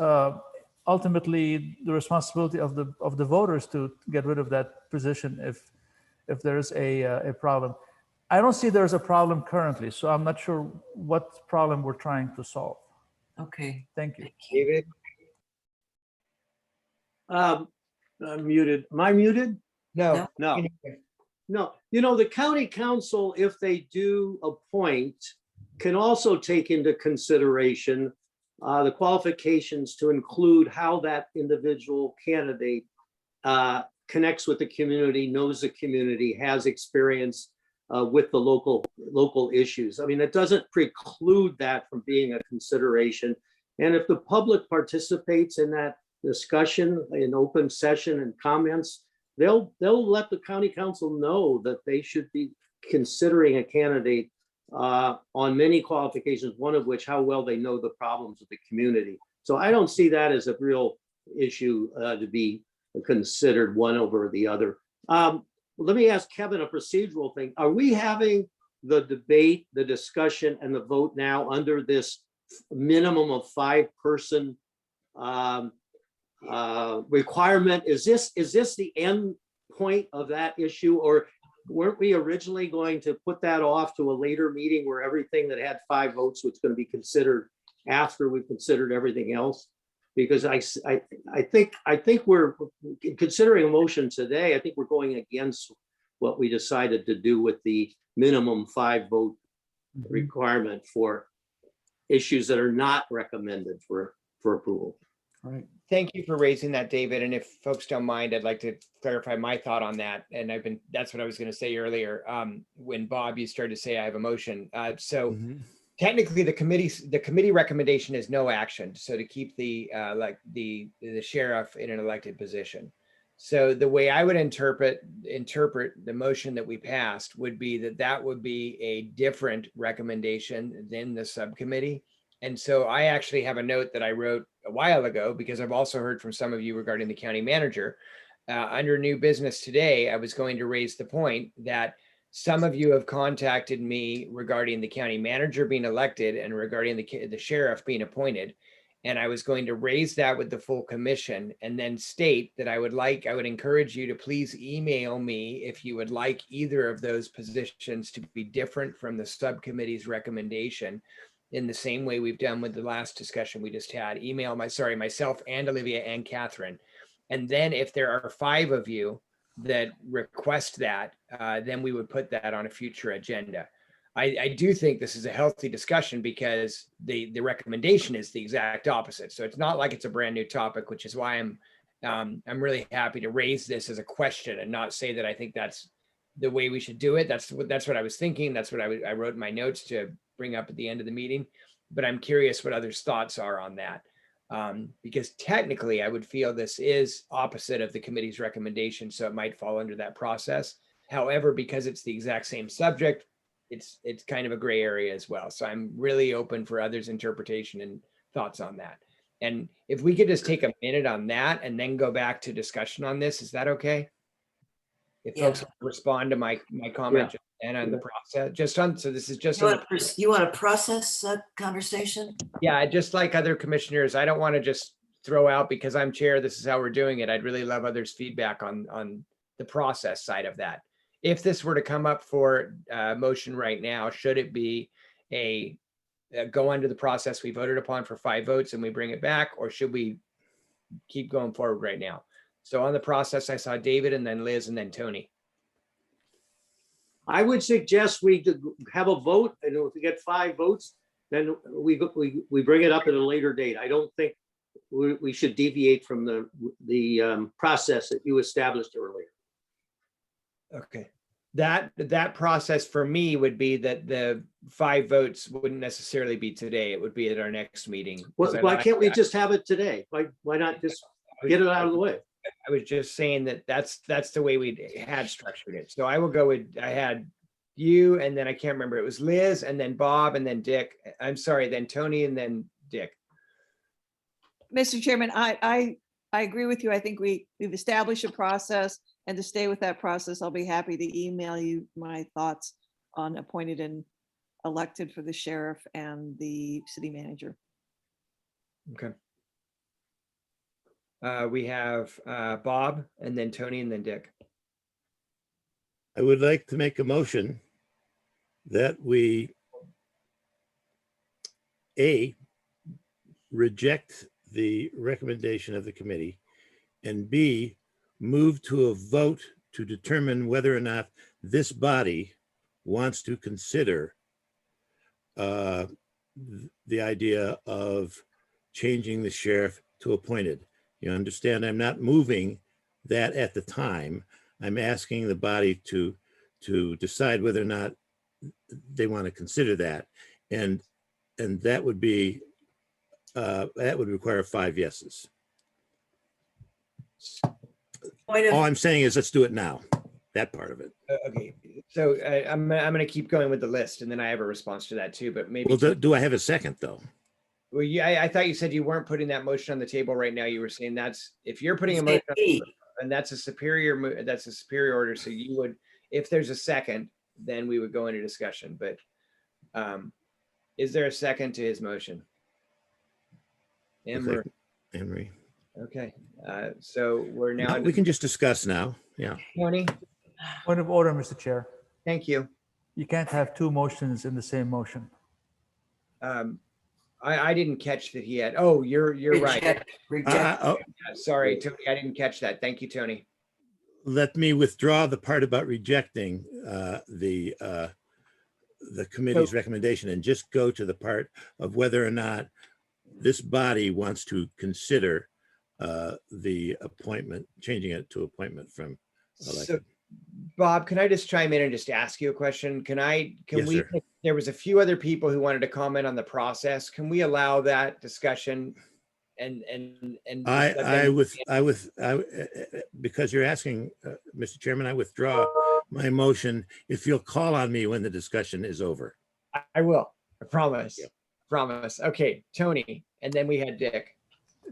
ultimately the responsibility of the voters to get rid of that position if there is a problem. I don't see there's a problem currently, so I'm not sure what problem we're trying to solve. Okay. Thank you. David? I'm muted. Am I muted? No. No. No. You know, the county council, if they do appoint, can also take into consideration the qualifications to include how that individual candidate connects with the community, knows the community, has experience with the local issues. I mean, it doesn't preclude that from being a consideration. And if the public participates in that discussion in open session and comments, they'll let the county council know that they should be considering a candidate on many qualifications, one of which how well they know the problems of the community. So I don't see that as a real issue to be considered one over the other. Let me ask Kevin a procedural thing. Are we having the debate, the discussion, and the vote now under this minimum of 5-person requirement? Is this the end point of that issue, or weren't we originally going to put that off to a later meeting where everything that had 5 votes was going to be considered after we considered everything else? Because I think we're considering a motion today. I think we're going against what we decided to do with the minimum 5-vote requirement for issues that are not recommended for approval. All right. Thank you for raising that, David. And if folks don't mind, I'd like to clarify my thought on that. And that's what I was going to say earlier when Bob, you started to say I have a motion. Technically, the committee recommendation is no action. So to keep the sheriff in an elected position. So the way I would interpret the motion that we passed would be that would be a different recommendation than the subcommittee. And so I actually have a note that I wrote a while ago, because I've also heard from some of you regarding the county manager. Under new business today, I was going to raise the point that some of you have contacted me regarding the county manager being elected and regarding the sheriff being appointed. And I was going to raise that with the full commission and then state that I would encourage you to please email me if you would like either of those positions to be different from the subcommittee's recommendation, in the same way we've done with the last discussion we just had. Email myself and Olivia and Catherine. And then if there are 5 of you that request that, then we would put that on a future agenda. I do think this is a healthy discussion, because the recommendation is the exact opposite. So it's not like it's a brand new topic, which is why I'm really happy to raise this as a question and not say that I think that's the way we should do it. That's what I was thinking. That's what I wrote in my notes to bring up at the end of the meeting. But I'm curious what others' thoughts are on that. Because technically I would feel this is opposite of the committee's recommendation, so it might fall under that process. However, because it's the exact same subject, it's kind of a gray area as well. So I'm really open for others' interpretation and thoughts on that. And if we could just take a minute on that and then go back to discussion on this, is that okay? If folks respond to my comment and on the process, so this is just you want to process conversation? Yeah, just like other commissioners, I don't want to just throw out, because I'm chair, this is how we're doing it. I'd really love others' feedback on the process side of that. If this were to come up for motion right now, should it be go under the process we voted upon for 5 votes and we bring it back, or should we keep going forward right now? So on the process, I saw David and then Liz and then Tony. I would suggest we have a vote, and if we get 5 votes, then we bring it up at a later date. I don't think we should deviate from the process that you established earlier. Okay. That process for me would be that the 5 votes wouldn't necessarily be today. It would be at our next meeting. Why can't we just have it today? Why not just get it out of the way? I was just saying that's the way we had structured it. So I will go with, I had you, and then I can't remember, it was Liz and then Bob and then Dick. I'm sorry, then Tony and then Dick. Mr. Chairman, I agree with you. I think we've established a process, and to stay with that process, I'll be happy to email you my thoughts on appointed and elected for the sheriff and the city manager. Okay. We have Bob and then Tony and then Dick. I would like to make a motion that we reject the recommendation of the committee, and B, move to a vote to determine whether or not this body wants to consider the idea of changing the sheriff to appointed. You understand, I'm not moving that at the time. I'm asking the body to decide whether or not they want to consider that. And that would be, that would require 5 yeses. All I'm saying is let's do it now, that part of it. Okay, so I'm going to keep going with the list, and then I have a response to that too, but maybe. Well, do I have a second though? Well, yeah, I thought you said you weren't putting that motion on the table right now. You were saying if you're putting a motion on, and that's a superior order. So you would, if there's a second, then we would go into discussion. But is there a second to his motion? Henry. Okay, so we're now. We can just discuss now. Yeah. Tony? Point of order, Mr. Chair. Thank you. You can't have 2 motions in the same motion. I didn't catch that he had. Oh, you're right. Sorry, Tony, I didn't catch that. Thank you, Tony. Let me withdraw the part about rejecting the committee's recommendation and just go to the part of whether or not this body wants to consider the appointment, changing it to appointment from elected. So, Bob, can I just chime in and just ask you a question? Yes, sir. There was a few other people who wanted to comment on the process. Can we allow that discussion? Because you're asking, Mr. Chairman, I withdraw my motion if you'll call on me when the discussion is over. I will. I promise. Yeah. Promise. Okay, Tony, and then we had Dick.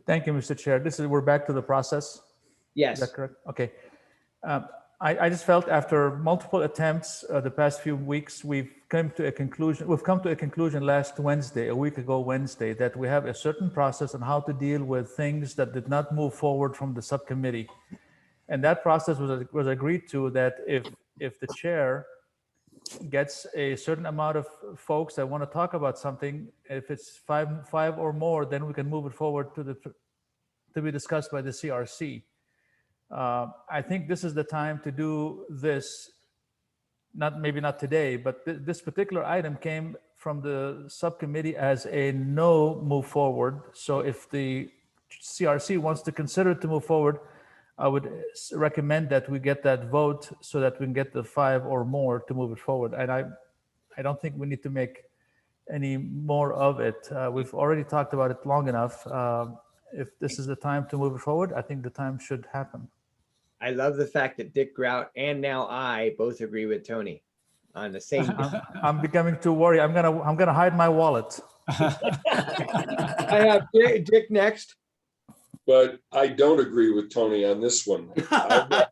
Thank you, Mr. Chair. We're back to the process. Yes. Is that correct? Okay. I just felt after multiple attempts the past few weeks, we've come to a conclusion last Wednesday, a week ago Wednesday, that we have a certain process on how to deal with things that did not move forward from the subcommittee. And that process was agreed to, that if the chair gets a certain amount of folks that want to talk about something, if it's five or more, then we can move it forward to be discussed by the CRC. I think this is the time to do this. Maybe not today, but this particular item came from the subcommittee as a no move forward. So if the CRC wants to consider to move forward, I would recommend that we get that vote so that we can get the 5 or more to move it forward. And I don't think we need to make any more of it. We've already talked about it long enough. If this is the time to move it forward, I think the time should happen. I love the fact that Dick Grout and now I both agree with Tony on the same. I'm becoming too worried. I'm gonna hide my wallet. I have Dick next. But I don't agree with Tony on this one. I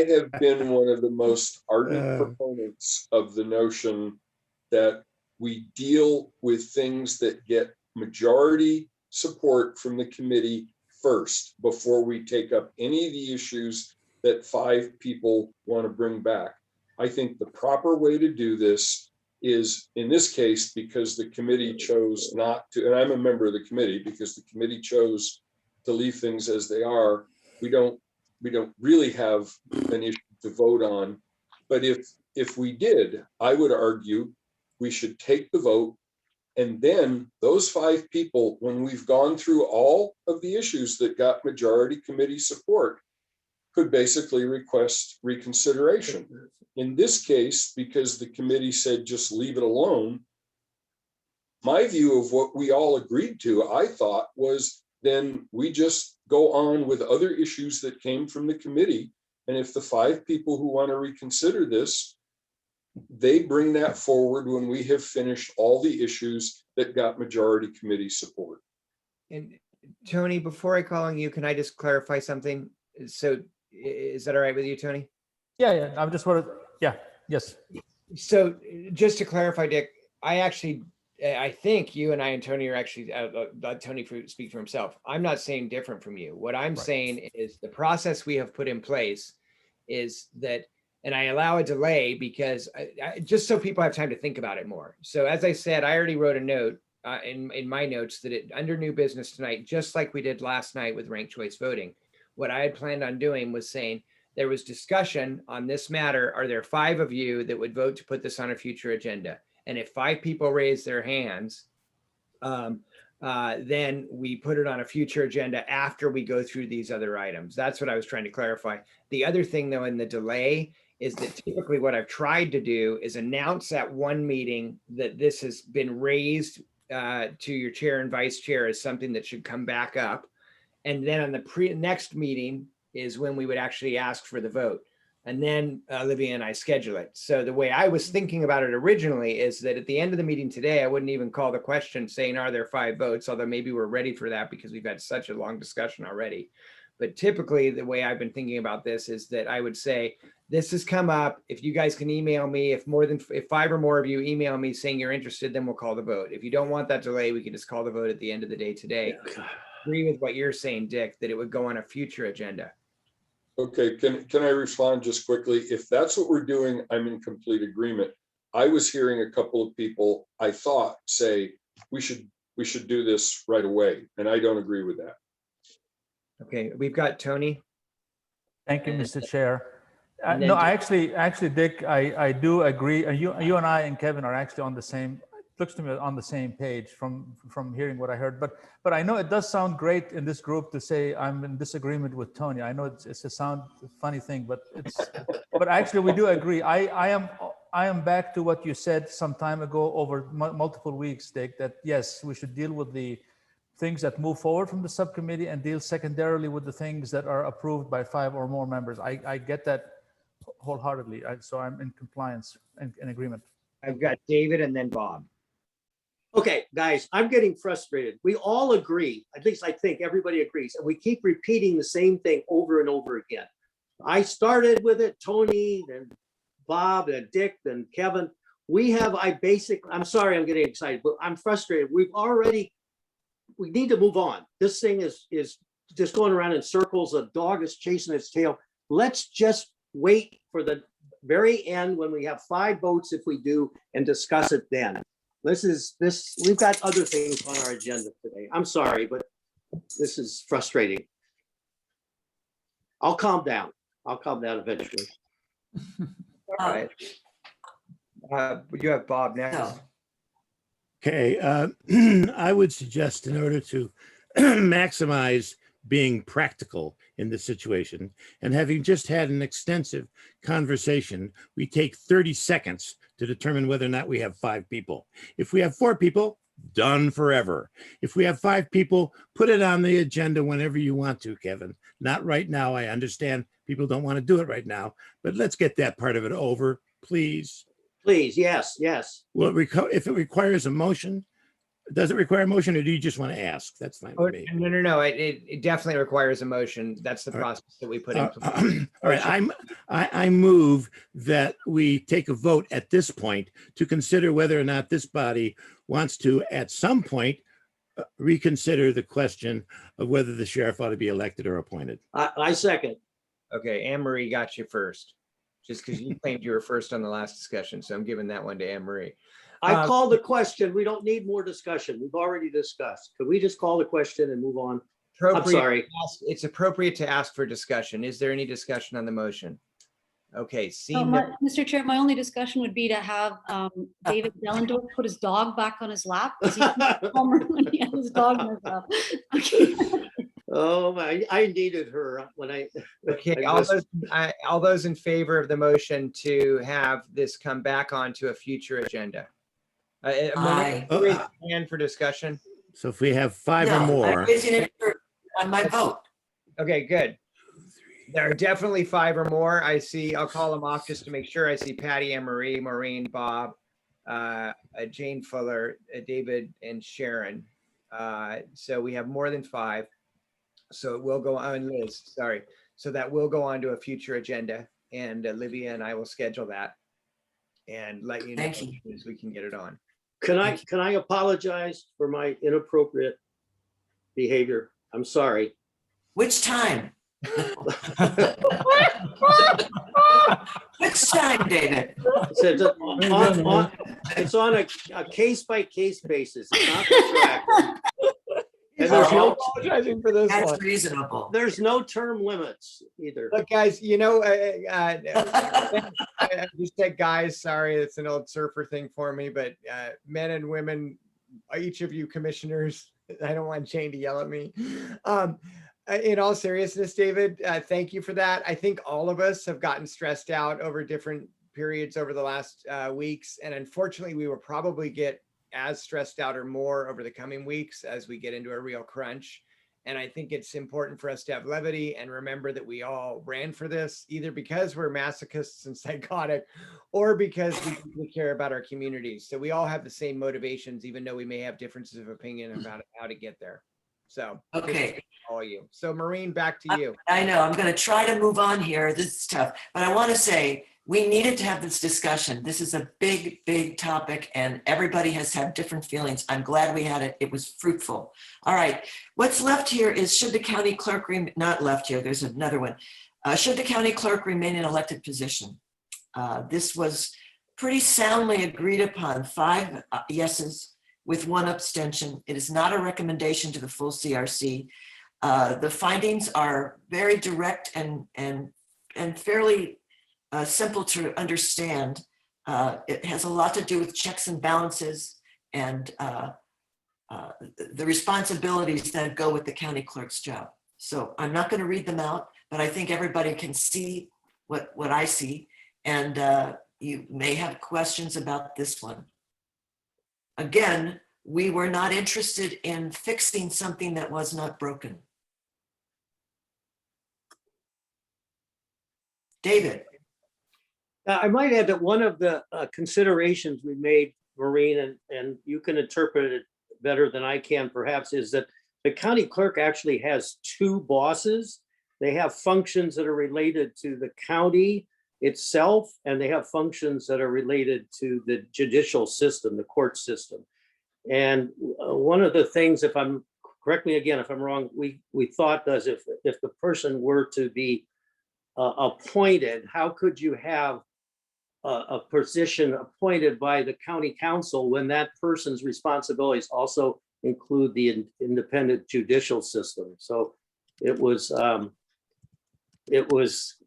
have been one of the most ardent proponents of the notion that we deal with things that get majority support from the committee first before we take up any of the issues that 5 people want to bring back. I think the proper way to do this is, in this case, because the committee chose not to, and I'm a member of the committee, because the committee chose to leave things as they are, we don't really have an issue to vote on. But if we did, I would argue we should take the vote, and then those 5 people, when we've gone through all of the issues that got majority committee support, could basically request reconsideration. In this case, because the committee said just leave it alone, my view of what we all agreed to, I thought, was then we just go on with other issues that came from the committee. And if the 5 people who want to reconsider this, they bring that forward when we have finished all the issues that got majority committee support. And Tony, before I call on you, can I just clarify something? So is that all right with you, Tony? Yeah, I'm just worried. Yeah, yes. So just to clarify, Dick, I think you and I and Tony are actually, let Tony speak for himself. I'm not saying different from you. What I'm saying is the process we have put in place is that, and I allow a delay because just so people have time to think about it more. So as I said, I already wrote a note in my notes that under new business tonight, just like we did last night with ranked choice voting, what I had planned on doing was saying there was discussion on this matter. Are there 5 of you that would vote to put this on a future agenda? And if 5 people raise their hands, then we put it on a future agenda after we go through these other items. That's what I was trying to clarify. The other thing, though, in the delay is that typically what I've tried to do is announce at one meeting that this has been raised to your chair and vice chair as something that should come back up. And then on the next meeting is when we would actually ask for the vote. And then Olivia and I schedule it. So the way I was thinking about it originally is that at the end of the meeting today, I wouldn't even call the question saying, are there 5 votes? Although maybe we're ready for that because we've had such a long discussion already. But typically the way I've been thinking about this is that I would say, this has come up. If you guys can email me, if 5 or more of you email me saying you're interested, then we'll call the vote. If you don't want that delay, we can just call the vote at the end of the day today. I agree with what you're saying, Dick, that it would go on a future agenda. Okay, can I respond just quickly? If that's what we're doing, I'm in complete agreement. I was hearing a couple of people, I thought, say we should do this right away, and I don't agree with that. Okay, we've got Tony. Thank you, Mr. Chair. and then No, Dick. I actually, Dick, I do agree. You and I and Kevin are actually on the same, looks to me on the same page from hearing what I heard. But I know it does sound great in this group to say I'm in disagreement with Tony. I know it's a funny thing, but but actually we do agree. I am back to what you said some time ago over multiple weeks, Dick, that yes, we should deal with the things that move forward from the subcommittee and deal secondarily with the things that are approved by 5 or more members. I get that wholeheartedly. So I'm in compliance and in agreement. I've got David and then Bob. Okay, guys, I'm getting frustrated. We all agree, at least I think everybody agrees, and we keep repeating the same thing over and over again. I started with it, Tony, then Bob, then Dick, then Kevin. I'm sorry I'm getting excited, but I'm frustrated. We need to move on. This thing is just going around in circles. A dog is chasing its tail. Let's just wait for the very end when we have 5 votes, if we do, and discuss it then. We've got other things on our agenda today. I'm sorry, but this is frustrating. I'll calm down. I'll calm down eventually. All right. You have Bob next. No. Okay, I would suggest in order to maximize being practical in this situation and having just had an extensive conversation, we take 30 seconds to determine whether or not we have 5 people. If we have 4 people, done forever. If we have 5 people, put it on the agenda whenever you want to, Kevin. Not right now. I understand people don't want to do it right now, but let's get that part of it over, please. Please, yes. Well, if it requires a motion, does it require a motion, or do you just want to ask? That's fine with me. No. It definitely requires a motion. That's the process that we put in place. All right, I move that we take a vote at this point to consider whether or not this body wants to, at some point, reconsider the question of whether the sheriff ought to be elected or appointed. I second. Okay, Anne Marie got you first, just because you claimed you were first on the last discussion. So I'm giving that one to Anne Marie. I call the question. We don't need more discussion. We've already discussed. Could we just call the question and move on? I'm sorry. It's appropriate to ask for discussion. Is there any discussion on the motion? Okay, Oh, seeing that. Mr. Chair, my only discussion would be to have David Dellendorf put his dog back on his lap. 'Cause he calmer when he had his dog on his lap. Okay. Oh, I needed her when I. Okay, I all those in favor of the motion to have this come back onto a future agenda? Aye. And for discussion. So if we have five or No, I'm more, raising it on my vote. Okay, good. There are definitely 5 or more. I see, I'll call them off just to make sure. I see Patty, Anne Marie, Maureen, Bob, Jane Fuller, David, and Sharon. So we have more than 5. So it will go on, Liz, sorry. So that will go on to a future agenda, and Olivia and I will schedule that and let you know as soon as we can get it on. Can I apologize for my inappropriate behavior? I'm sorry. Which time? Which time, David? It's on a case-by-case basis. It's not retroactive. And there's no apologizing for this That's one. reasonable. There's no term limits either. Look, guys, you know, I just said guys, sorry, it's an old surfer thing for me, but men and women, each of you commissioners, I don't want Jane to yell at me. In all seriousness, David, thank you for that. I think all of us have gotten stressed out over different periods over the last weeks. And unfortunately, we will probably get as stressed out or more over the coming weeks as we get into a real crunch. And I think it's important for us to have levity and remember that we all ran for this, either because we're masochists and psychotic, or because we care about our communities. So we all have the same motivations, even though we may have differences of opinion about how to get there. So Okay. All you. So Maureen, back to you. I know, I'm going to try to move on here. This is tough, but I want to say we needed to have this discussion. This is a big, big topic and everybody has had different feelings. I'm glad we had it. It was fruitful. All right. What's left here is should the county clerk, not left here, there's another one. Should the county clerk remain in elected position? This was pretty soundly agreed upon, 5 yeses with 1 abstention. It is not a recommendation to the full CRC. The findings are very direct and fairly simple to understand. It has a lot to do with checks and balances and the responsibilities that go with the county clerk's job. So I'm not going to read them out, but I think everybody can see what I see. And you may have questions about this one. Again, we were not interested in fixing something that was not broken. David. I might add that one of the considerations we made, Maureen, and you can interpret it better than I can perhaps, is that the county clerk actually has 2 bosses. They have functions that are related to the county itself, and they have functions that are related to the judicial system, the court system. And one of the things, correct me again if I'm wrong, we thought that if the person were to be appointed, how could you have a position appointed by the county council when that person's responsibilities also include the independent judicial system? So it was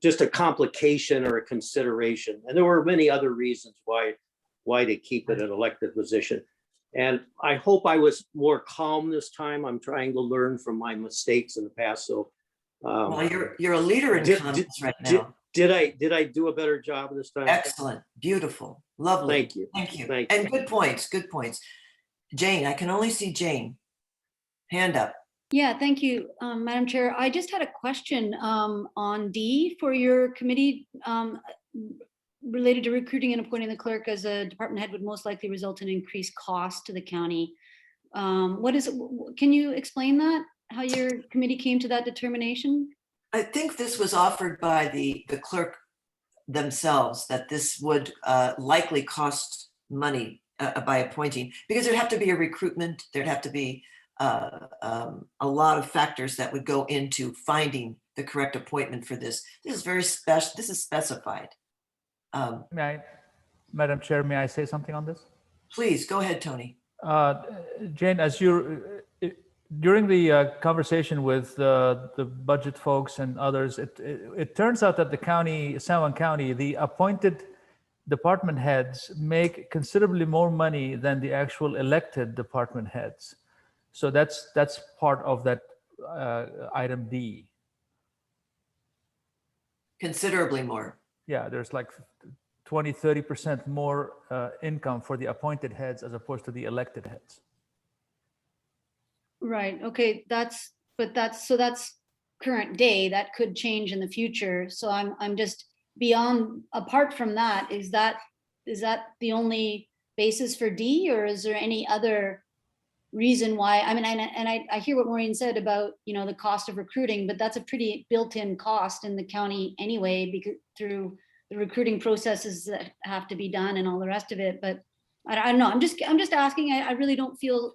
just a complication or a consideration. And there were many other reasons why to keep it an elected position. And I hope I was more calm this time. I'm trying to learn from my mistakes in the past. So well, you're a leader in comments right now. Did I do a better job this time? Excellent, beautiful, lovely. Thank you. Thank you. Thank you. And good points, good points. Jane, I can only see Jane. Hand up. Yeah, thank you, Madam Chair. I just had a question on D for your committee related to recruiting and appointing the clerk as a department head would most likely result in increased cost to the county. What is it? Can you explain that? How your committee came to that determination? I think this was offered by the clerk themselves, that this would likely cost money by appointing, because there'd have to be a recruitment, there'd have to be a lot of factors that would go into finding the correct appointment for this. This is very special. This is specified. Madam Chair, may I say something on this? Please go ahead, Tony. Jane, as during the conversation with the budget folks and others, it turns out that the county, San Juan County, the appointed department heads make considerably more money than the actual elected department heads. So that's part of that item D. Considerably more. Yeah, there's like 20–30% more income for the appointed heads as opposed to the elected heads. Right, okay, that's current day. That could change in the future. So I'm just beyond, apart from that, is that the only basis for D, or is there any other reason why? I mean, and I hear what Maureen said about, you know, the cost of recruiting, but that's a pretty built-in cost in the county anyway, because through the recruiting processes that have to be done and all the rest of it. But I don't know. I'm just asking. I really don't feel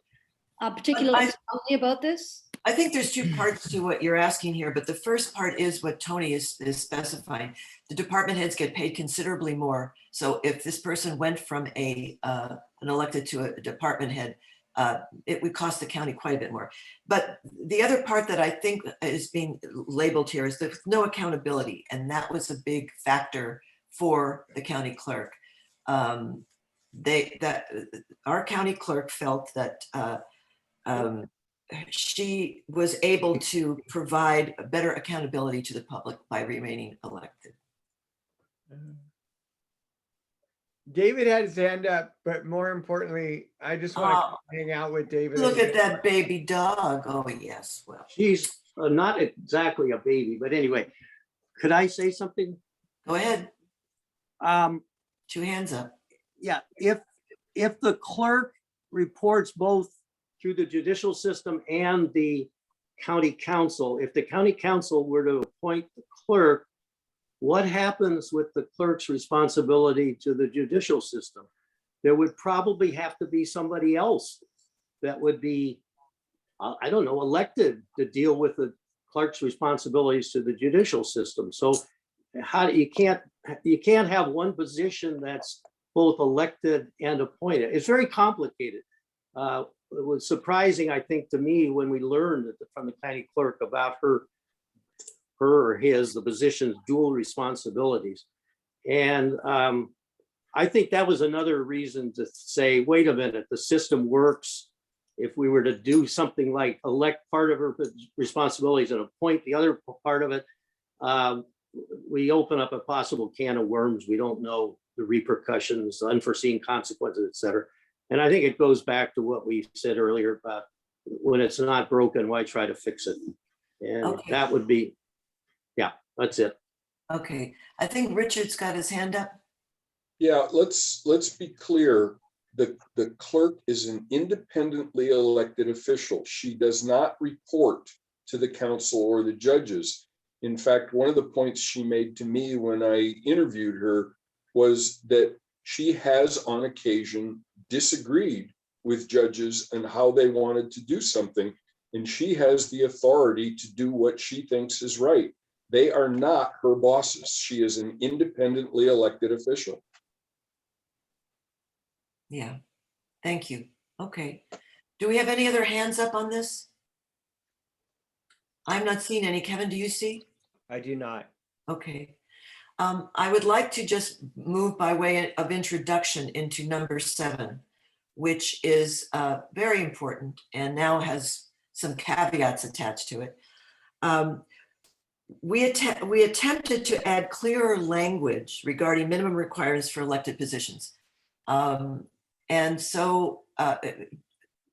particularly strongly about this. I think there's two parts to what you're asking here, but the first part is what Tony is specifying. The department heads get paid considerably more. So if this person went from an elected to a department head, it would cost the county quite a bit more. But the other part that I think is being labeled here is there's no accountability. And that was a big factor for the county clerk. Our county clerk felt that she was able to provide a better accountability to the public by remaining elected. David had his hand up, but more importantly, I just want to hang out with David. Look at that baby dog. Oh, yes. Well, She's not exactly a baby, but anyway, could I say something? Go ahead. Two hands up. Yeah, if the clerk reports both through the judicial system and the county council, if the county council were to appoint the clerk, what happens with the clerk's responsibility to the judicial system? There would probably have to be somebody else that would be, I don't know, elected to deal with the clerk's responsibilities to the judicial system. So you can't have one position that's both elected and appointed. It's very complicated. It was surprising, I think, to me when we learned from the county clerk about the position's dual responsibilities. And I think that was another reason to say, wait a minute, the system works. If we were to do something like elect part of her responsibilities and appoint the other part of it, we open up a possible can of worms. We don't know the repercussions, unforeseen consequences, et cetera. And I think it goes back to what we said earlier about when it's not broken, why try to fix it? And Okay. that would be, yeah, that's it. Okay, I think Richard's got his hand up. Yeah, let's be clear. The clerk is an independently elected official. She does not report to the council or the judges. In fact, one of the points she made to me when I interviewed her was that she has on occasion disagreed with judges and how they wanted to do something. And she has the authority to do what she thinks is right. They are not her bosses. She is an independently elected official. Yeah, thank you. Okay. Do we have any other hands up on this? I'm not seeing any. Kevin, do you see? I do not. Okay. I would like to just move by way of introduction into number 7, which is very important and now has some caveats attached to it. We attempted to add clearer language regarding minimum requirements for elected positions. And so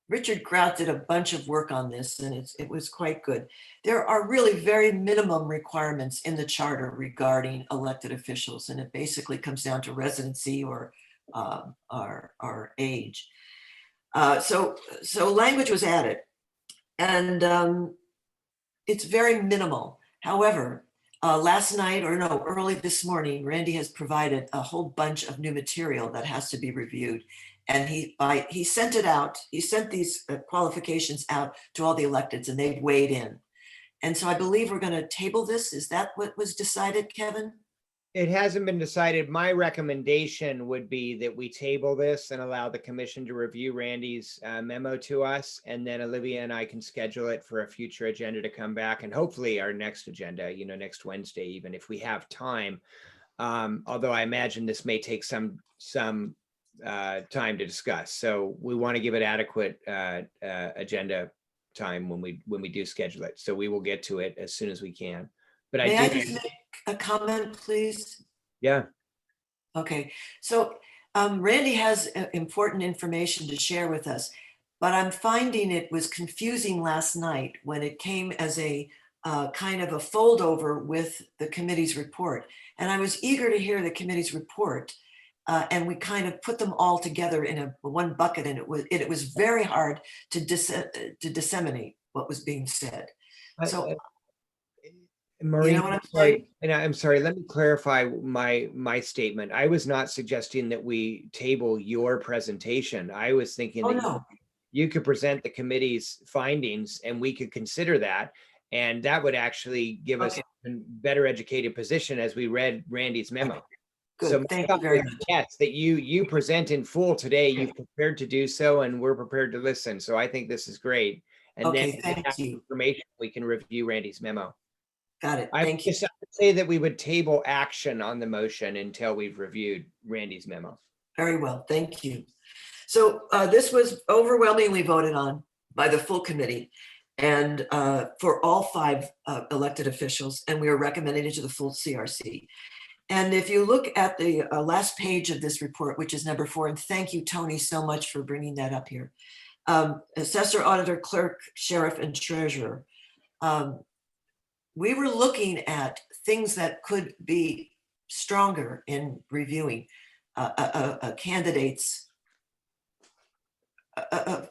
Richard Grout did a bunch of work on this, and it was quite good. There are really very minimum requirements in the charter regarding elected officials, and it basically comes down to residency or age. So language was added, and it's very minimal. However, early this morning, Randy has provided a whole bunch of new material that has to be reviewed. And he sent it out. He sent these qualifications out to all the electeds, and they've weighed in. And so I believe we're going to table this. Is that what was decided, Kevin? It hasn't been decided. My recommendation would be that we table this and allow the commission to review Randy's memo to us. And then Olivia and I can schedule it for a future agenda to come back, and hopefully our next agenda, next Wednesday, even if we have time. Although I imagine this may take some time to discuss. So we want to give it adequate agenda time when we do schedule it. So we will get to it as soon as we can. But May I just make a comment, please? Yeah. Okay, so Randy has important information to share with us, but I'm finding it was confusing last night when it came as a kind of a fold over with the committee's report. And I was eager to hear the committee's report, and we kind of put them all together in one bucket, and it was very hard to disseminate what was being said. So Maureen, you know what I'm saying? and I'm sorry, let me clarify my statement. I was not suggesting that we table your presentation. I was thinking that you could present the committee's findings and we could consider that. And that would actually give us a better educated position as we read Randy's memo. Good. So Thank you very much. yes, that you present in full today. You've prepared to do so, and we're prepared to listen. So I think this is great. And then thank you. information, we can review Randy's memo. Got it. I Thank you. would say that we would table action on the motion until we've reviewed Randy's memo. Very well. Thank you. So this was overwhelmingly voted on by the full committee and for all 5 elected officials, and we are recommending it to the full CRC. And if you look at the last page of this report, which is number 4, and thank you, Tony, so much for bringing that up here. Assessor, auditor, clerk, sheriff, and treasurer. We were looking at things that could be stronger in reviewing a candidate's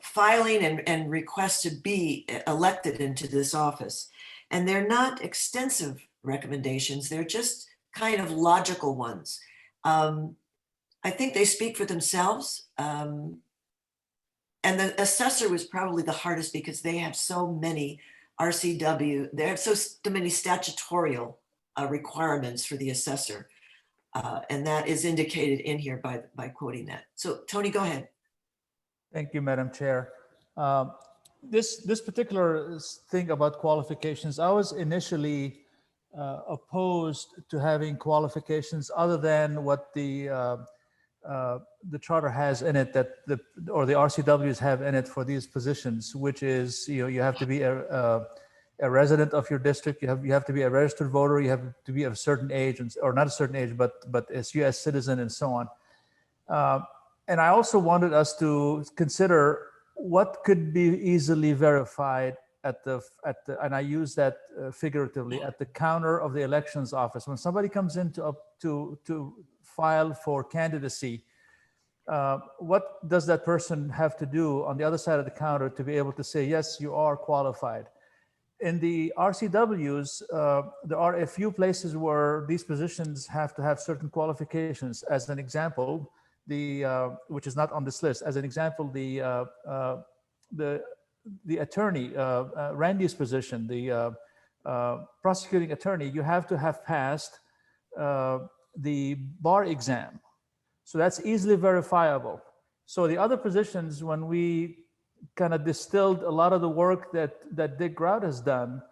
filing and request to be elected into this office. And they're not extensive recommendations. They're just kind of logical ones. I think they speak for themselves. And the assessor was probably the hardest because they have so many RCW, they have so many statutorial requirements for the assessor. And that is indicated in here by quoting that. So Tony, go ahead. Thank you, Madam Chair. This particular thing about qualifications, I was initially opposed to having qualifications other than what the charter has in it, that the RCWs have in it for these positions, which is you have to be a resident of your district, you have to be a registered voter, you have to be of a certain age, or not a certain age, but a U.S. citizen, and so on. And I also wanted us to consider what could be easily verified at the and I use that figuratively, at the counter of the elections office. When somebody comes in to file for candidacy, what does that person have to do on the other side of the counter to be able to say, yes, you are qualified? In the RCWs, there are a few places where these positions have to have certain qualifications. As an example, which is not on this list, as an example, the attorney, Randy's position, the prosecuting attorney, you have to have passed the bar exam. So that's easily verifiable. So the other positions, when we kind of distilled a lot of the work that Dick Grout has done,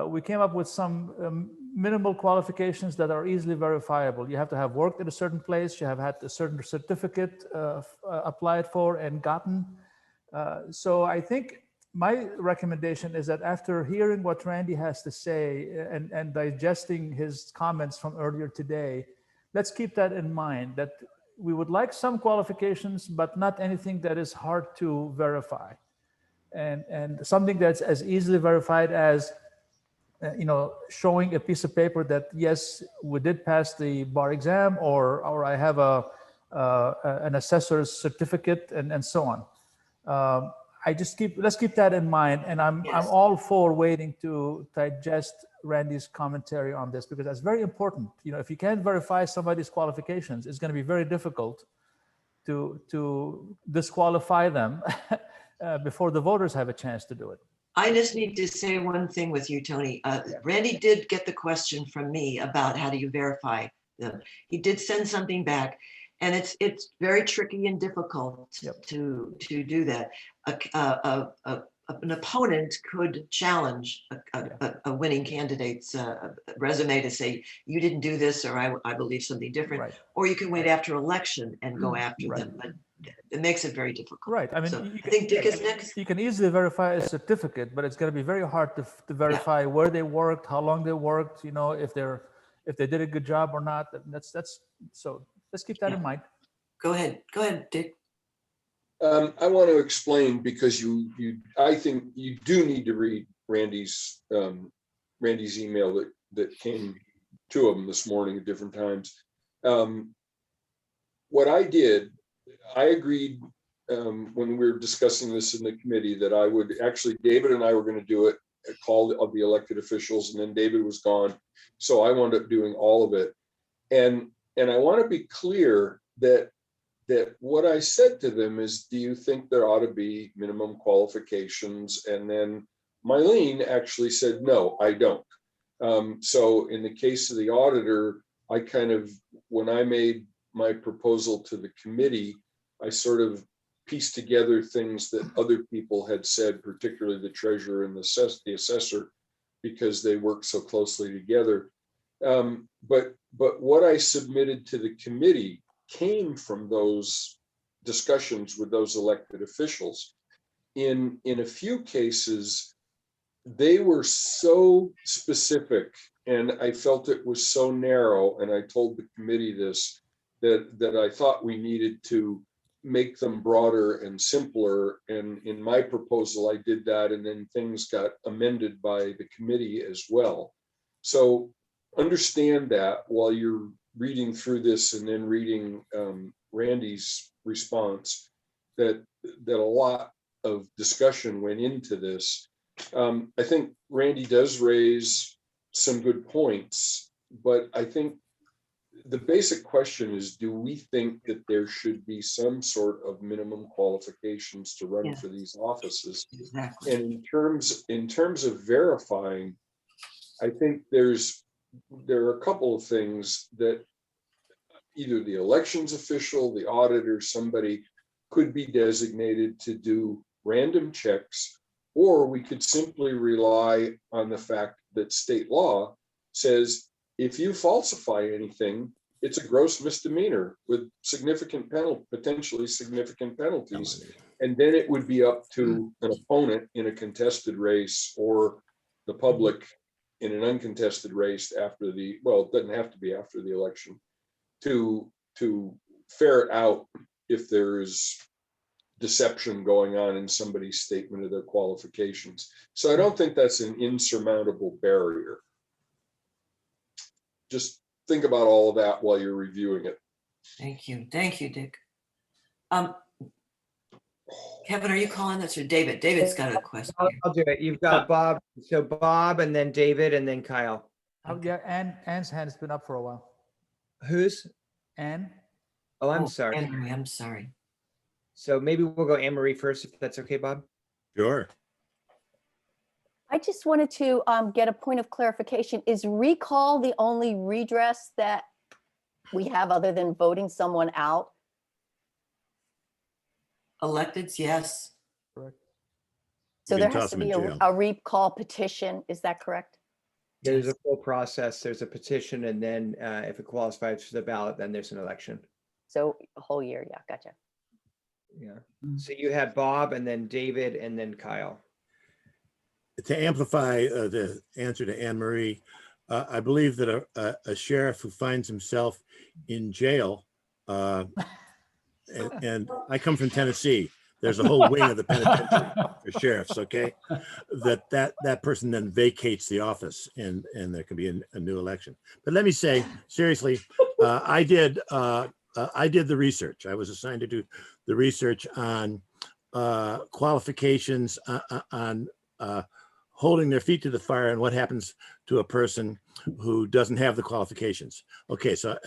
we came up with some minimal qualifications that are easily verifiable. You have to have worked at a certain place, you have had a certain certificate applied for and gotten. So I think my recommendation is that after hearing what Randy has to say and digesting his comments from earlier today, let's keep that in mind, that we would like some qualifications, but not anything that is hard to verify. And something that's as easily verified as showing a piece of paper that, yes, we did pass the bar exam, or I have an assessor's certificate, and so on. Let's keep that in mind, and I'm all for waiting to digest Randy's commentary on this, because that's very important. If you can't verify somebody's qualifications, it's going to be very difficult to disqualify them before the voters have a chance to do it. I just need to say one thing with you, Tony. Randy did get the question from me about how do you verify them. He did send something back, and it's very tricky and difficult to do that. An opponent could challenge a winning candidate's resume to say, you didn't do this, or I believe something different. Right. Or you can wait after election and go after them. But it makes it very difficult. Right. I mean, So I think Dick is next. you can easily verify a certificate, but it's going to be very hard to verify where they worked, how long they worked, you know, if they did a good job or not. That's so let's keep that in mind. Go ahead, Dick. I want to explain, because I think you do need to read Randy's email that came, two of them this morning at different times. What I did, I agreed when we were discussing this in the committee that I would actually, David and I were going to do it, a call of the elected officials, and then David was gone. So I wound up doing all of it. And I want to be clear that what I said to them is, do you think there ought to be minimum qualifications? And then Mylene actually said, no, I don't. So in the case of the auditor, I kind of, when I made my proposal to the committee, I sort of pieced together things that other people had said, particularly the treasurer and the assessor, because they work so closely together. But what I submitted to the committee came from those discussions with those elected officials. In a few cases, they were so specific, and I felt it was so narrow, and I told the committee this, that I thought we needed to make them broader and simpler. And in my proposal, I did that, and then things got amended by the committee as well. So understand that while you're reading through this and then reading Randy's response, that a lot of discussion went into this. I think Randy does raise some good points, but I think the basic question is, do we think that there should be some sort of minimum qualifications to run for these offices? Exactly. And in terms of verifying, I think there are a couple of things that either the elections official, the auditor, somebody could be designated to do random checks, or we could simply rely on the fact that state law says if you falsify anything, it's a gross misdemeanor with significant potentially significant penalties. And then it would be up to an opponent in a contested race or the public in an uncontested race after the, well, it doesn't have to be after the election, to ferret out if there's deception going on in somebody's statement of their qualifications. So I don't think that's an insurmountable barrier. Just think about all of that while you're reviewing it. Thank you, Dick. Kevin, are you calling this, or David? David's got a question. I'll do it. You've got Bob. So Bob, and then David, and then Kyle. Yeah, Anne's hand has been up for a while. Who's? Anne? Oh, I'm sorry. Anne-Marie, I'm sorry. So maybe we'll go Anne-Marie first, if that's okay, Bob. Sure. I just wanted to get a point of clarification. Is recall the only redress that we have other than voting someone out? Electeds, yes. Correct. So You there can has toss to them in be jail. a recall petition, is that correct? There's a full process. There's a petition, and then if it qualifies for the ballot, then there's an election. So a whole year, yeah, gotcha. Yeah. So you had Bob, and then David, and then Kyle. To amplify the answer to Anne Marie, I believe that a sheriff who finds himself in jail, and I come from Tennessee, there's a whole wing of the penitentiary for sheriffs, okay? That person then vacates the office, and there can be a new election. But let me say, seriously, I did the research. I was assigned to do the research on qualifications on holding their feet to the fire and what happens to a person who doesn't have the qualifications. Okay, so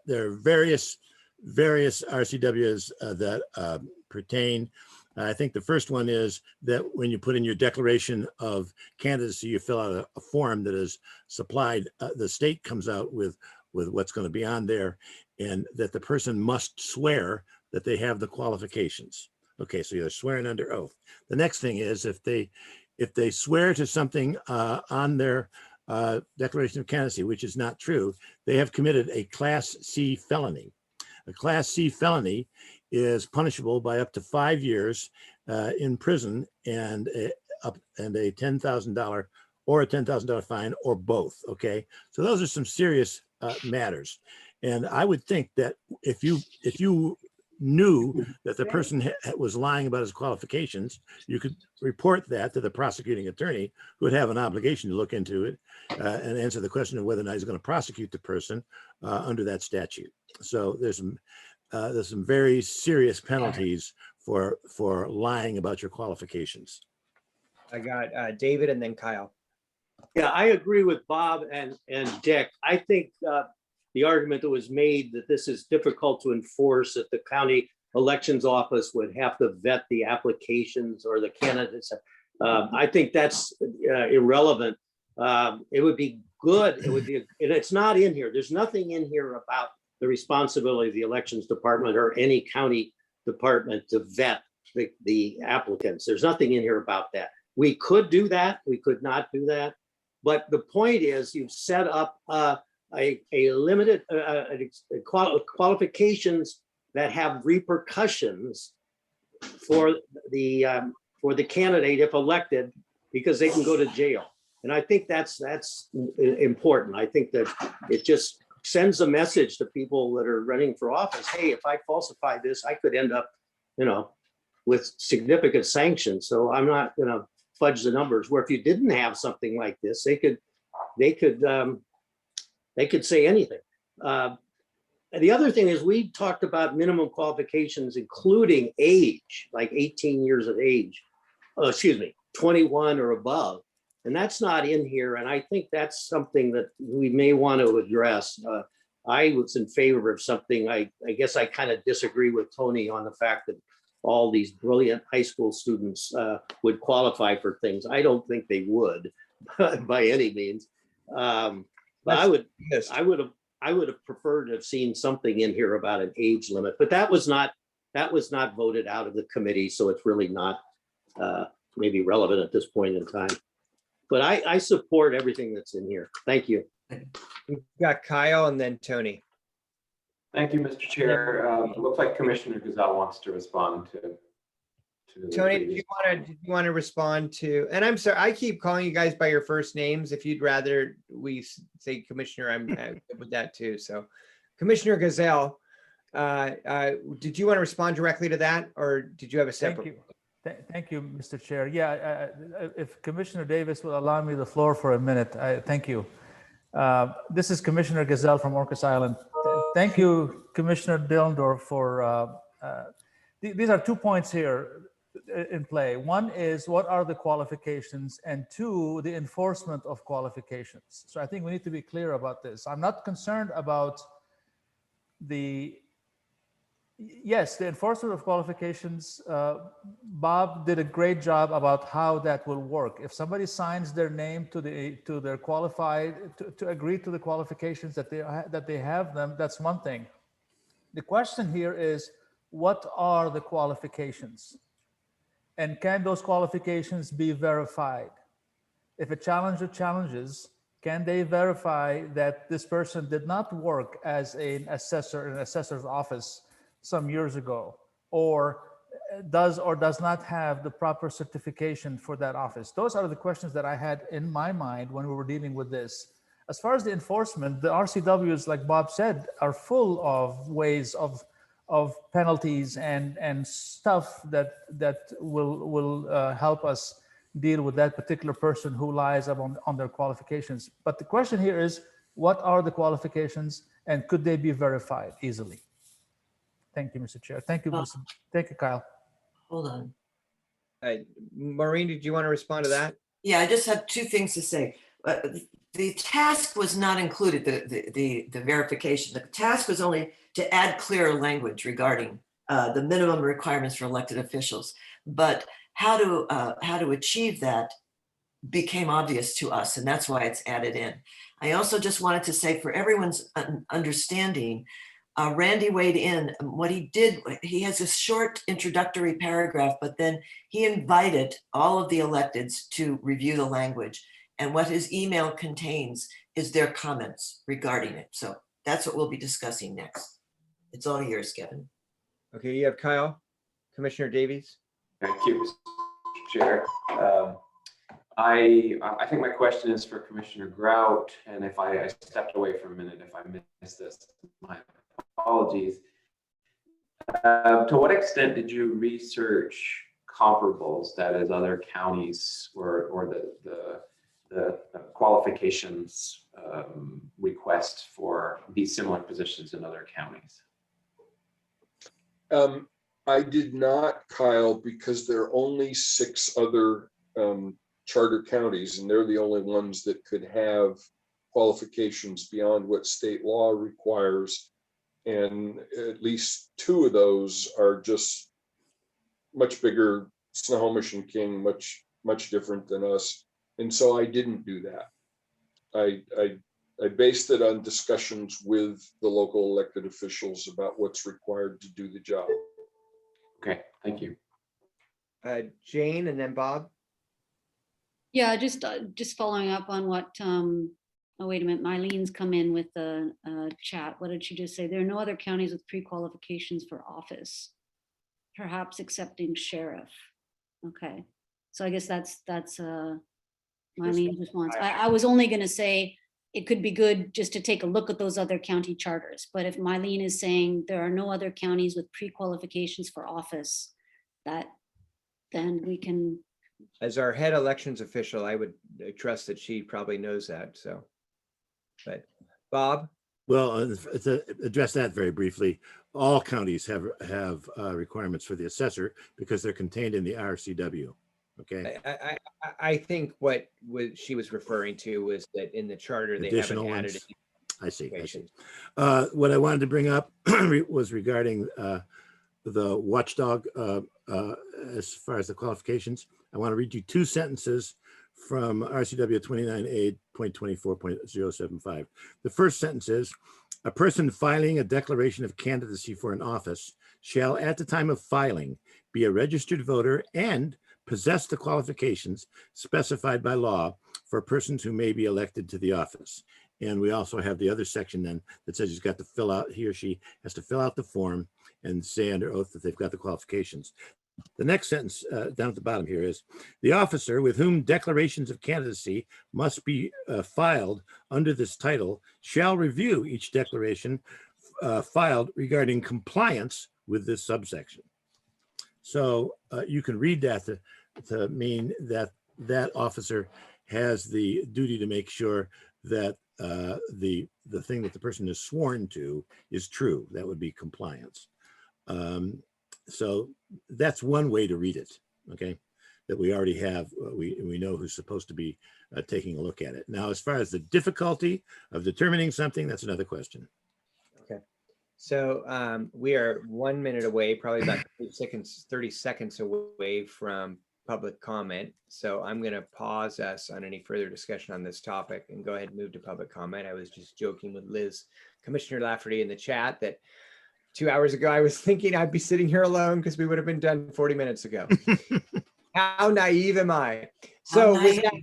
there are various various RCWs that pertain. I think the first one is that when you put in your declaration of candidacy, you fill out a form that is supplied. The state comes out with what's going to be on there, and that the person must swear that they have the qualifications. Okay, so you're swearing under oath. The next thing is if they swear to something on their declaration of candidacy, which is not true, they have committed a Class C felony. A Class C felony is punishable by up to 5 years in prison and a $10,000 or a $10,000 fine, or both. Okay, so those are some serious matters, and I would think that if you knew that the person was lying about his qualifications, you could report that to the prosecuting attorney, who would have an obligation to look into it and answer the question of whether or not he's going to prosecute the person under that statute. So there's some very serious penalties for lying about your qualifications. I got David and then Kyle. Yeah, I agree with Bob and Dick. I think the argument that was made that this is difficult to enforce, that the county elections office would have to vet the applications or the candidates. I think that's irrelevant. It would be good. It would be, and it's not in here. There's nothing in here about the responsibility of the elections department or any county department to vet the applicants. There's nothing in here about that. We could do that. We could not do that. But the point is, you've set up a limited qualifications that have repercussions for the candidate if elected, because they can go to jail. And I think that's important. I think that it just sends a message to people that are running for office. Hey, if I falsify this, I could end up, with significant sanctions. So I'm not going to fudge the numbers. Where if you didn't have something like this, they could say anything. The other thing is, we talked about minimum qualifications, including age, like 18 years of age, 21 or above. And that's not in here. And I think that's something that we may want to address. I was in favor of something. I guess I kind of disagree with Tony on the fact that all these brilliant high school students would qualify for things. I don't think they would by any means. But I would have preferred to have seen something in here about an age limit, but that was not voted out of the committee. So it's really not maybe relevant at this point in time. But I support everything that's in here. Thank you. We've got Kyle and then Tony. Thank you, Mr. Chair. It looks like Commissioner Gazelle wants to respond to Tony, did you want to respond to, and I'm sorry, I keep calling you guys by your first names. If you'd rather we say Commissioner, I'm good with that too. So Commissioner Gazelle, did you want to respond directly to that, or did you have a separate? Thank you, Mr. Chair. Yeah, if Commissioner Davis will allow me the floor for a minute, thank you. This is Commissioner Gazelle from Orcas Island. Thank you, Commissioner Dillendorf, for these are 2 points here in play. One is, what are the qualifications? And two, the enforcement of qualifications. So I think we need to be clear about this. I'm not concerned about the enforcement of qualifications. Bob did a great job about how that will work. If somebody signs their name to their qualified to agree to the qualifications that they have them, that's one thing. The question here is, what are the qualifications? And can those qualifications be verified? If a challenger challenges, can they verify that this person did not work as an assessor in an assessor's office some years ago, or does not have the proper certification for that office? Those are the questions that I had in my mind when we were dealing with this. As far as the enforcement, the RCWs, like Bob said, are full of ways of penalties and stuff that will help us deal with that particular person who lies on their qualifications. But the question here is, what are the qualifications, and could they be verified easily? Thank you, Mr. Chair. Thank you, thank you, Kyle. Hold on. Maureen, did you want to respond to that? Yeah, I just have two things to say. the task was not included, the verification. The task was only to add clearer language regarding the minimum requirements for elected officials. But how to achieve that became obvious to us, and that's why it's added in. I also just wanted to say, for everyone's understanding, Randy weighed in. What he did, he has a short introductory paragraph, but then he invited all of the electeds to review the language. And what his email contains is their comments regarding it. So that's what we'll be discussing next. It's all yours, Kevin. Okay, you have Kyle, Commissioner Davies. Thank you, Mr. Chair. I think my question is for Commissioner Grout, and if I stepped away for a minute, if I missed this, my apologies. To what extent did you research comparables, that is, other counties or the qualifications request for these similar positions in other counties? I did not, Kyle, because there are only 6 other charter counties, and they're the only ones that could have qualifications beyond what state law requires. And at least 2 of those are just much bigger, Snohomish and King, much different than us. And so I didn't do that. I based it on discussions with the local elected officials about what's required to do the job. Okay, thank you. Jane and then Bob. Yeah, just following up on what, oh, wait a minute, Myleen's come in with the chat. What did she just say? There are no other counties with pre-qualifications for office, perhaps excepting sheriff. Okay, so I guess that's Myleen's response. I was only gonna say it could be good just to take a look at those other county charters, but if Myleen is saying there are no other counties with pre-qualifications for office, then we can. As our head elections official, I would trust that she probably knows that. So, but Bob. Well, to address that very briefly, all counties have requirements for the assessor because they're contained in the RCW. Okay. I think what she was referring to was that in the charter they haven't added it. I see. What I wanted to bring up was regarding the watchdog as far as the qualifications. I want to read you 2 sentences from RCW 29A.24.075. The first sentence is, a person filing a declaration of candidacy for an office shall at the time of filing be a registered voter and possess the qualifications specified by law for persons who may be elected to the office. And we also have the other section then that says he or she has to fill out the form and say under oath that they've got the qualifications. The next sentence down at the bottom here is, the officer with whom declarations of candidacy must be filed under this title shall review each declaration filed regarding compliance with this subsection. So you can read that to mean that that officer has the duty to make sure that the thing that the person is sworn to is true. That would be compliance. So that's one way to read it, okay? That we already have, we know who's supposed to be taking a look at it. Now, as far as the difficulty of determining something, that's another question. Okay, so we are 1 minute away, probably about 30 seconds away from public comment. So I'm going to pause us on any further discussion on this topic and go ahead and move to public comment. I was just joking with Liz, Commissioner Lafferty in the chat that 2 hours ago, I was thinking I'd be sitting here alone because we would have been done 40 minutes ago. How naive am I? So with that,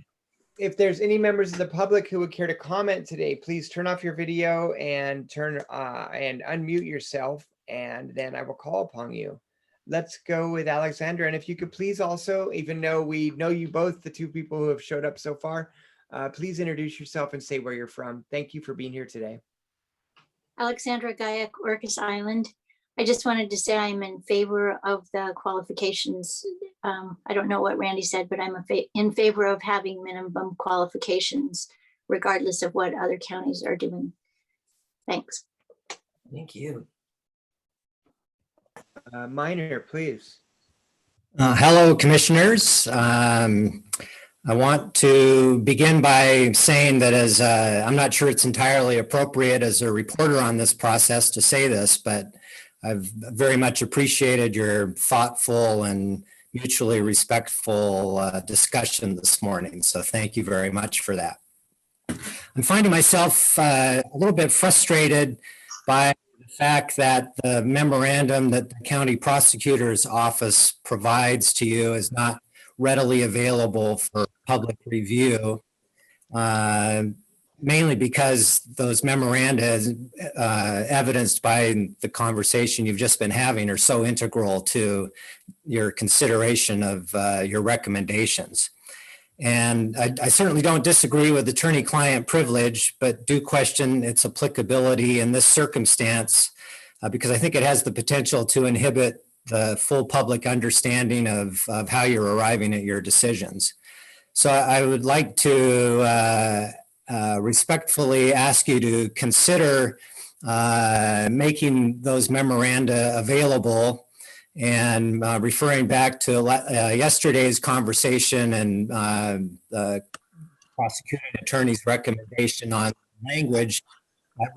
if there's any members of the public who would care to comment today, please turn off your video and and unmute yourself, and then I will call upon you. Let's go with Alexandra. And if you could please also, even though we know you both, the 2 people who have showed up so far, please introduce yourself and say where you're from. Thank you for being here today. Alexandra Gayak, Orcas Island. I just wanted to say I'm in favor of the qualifications. I don't know what Randy said, but I'm in favor of having minimum qualifications, regardless of what other counties are doing. Thanks. Thank you. Minor, please. Hello, commissioners. I want to begin by saying that as I'm not sure it's entirely appropriate as a reporter on this process to say this, but I've very much appreciated your thoughtful and mutually respectful discussion this morning. So thank you very much for that. I'm finding myself a little bit frustrated by the fact that the memorandum that the county prosecutor's office provides to you is not readily available for public review, mainly because those memoranda, evidenced by the conversation you've just been having, are so integral to your consideration of your recommendations. And I certainly don't disagree with attorney-client privilege, but do question its applicability in this circumstance because I think it has the potential to inhibit the full public understanding of how you're arriving at your decisions. So I would like to respectfully ask you to consider making those memoranda available, and referring back to yesterday's conversation and the prosecuting attorney's recommendation on language,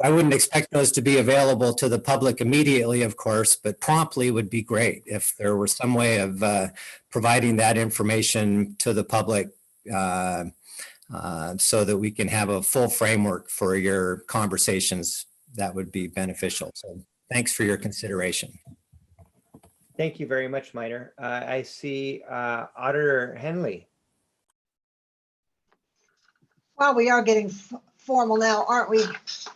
I wouldn't expect those to be available to the public immediately, of course, but promptly would be great if there were some way of providing that information to the public so that we can have a full framework for your conversations. That would be beneficial. So thanks for your consideration. Thank you very much, Minor. I see Auditor Henley. Well, we are getting formal now, aren't we,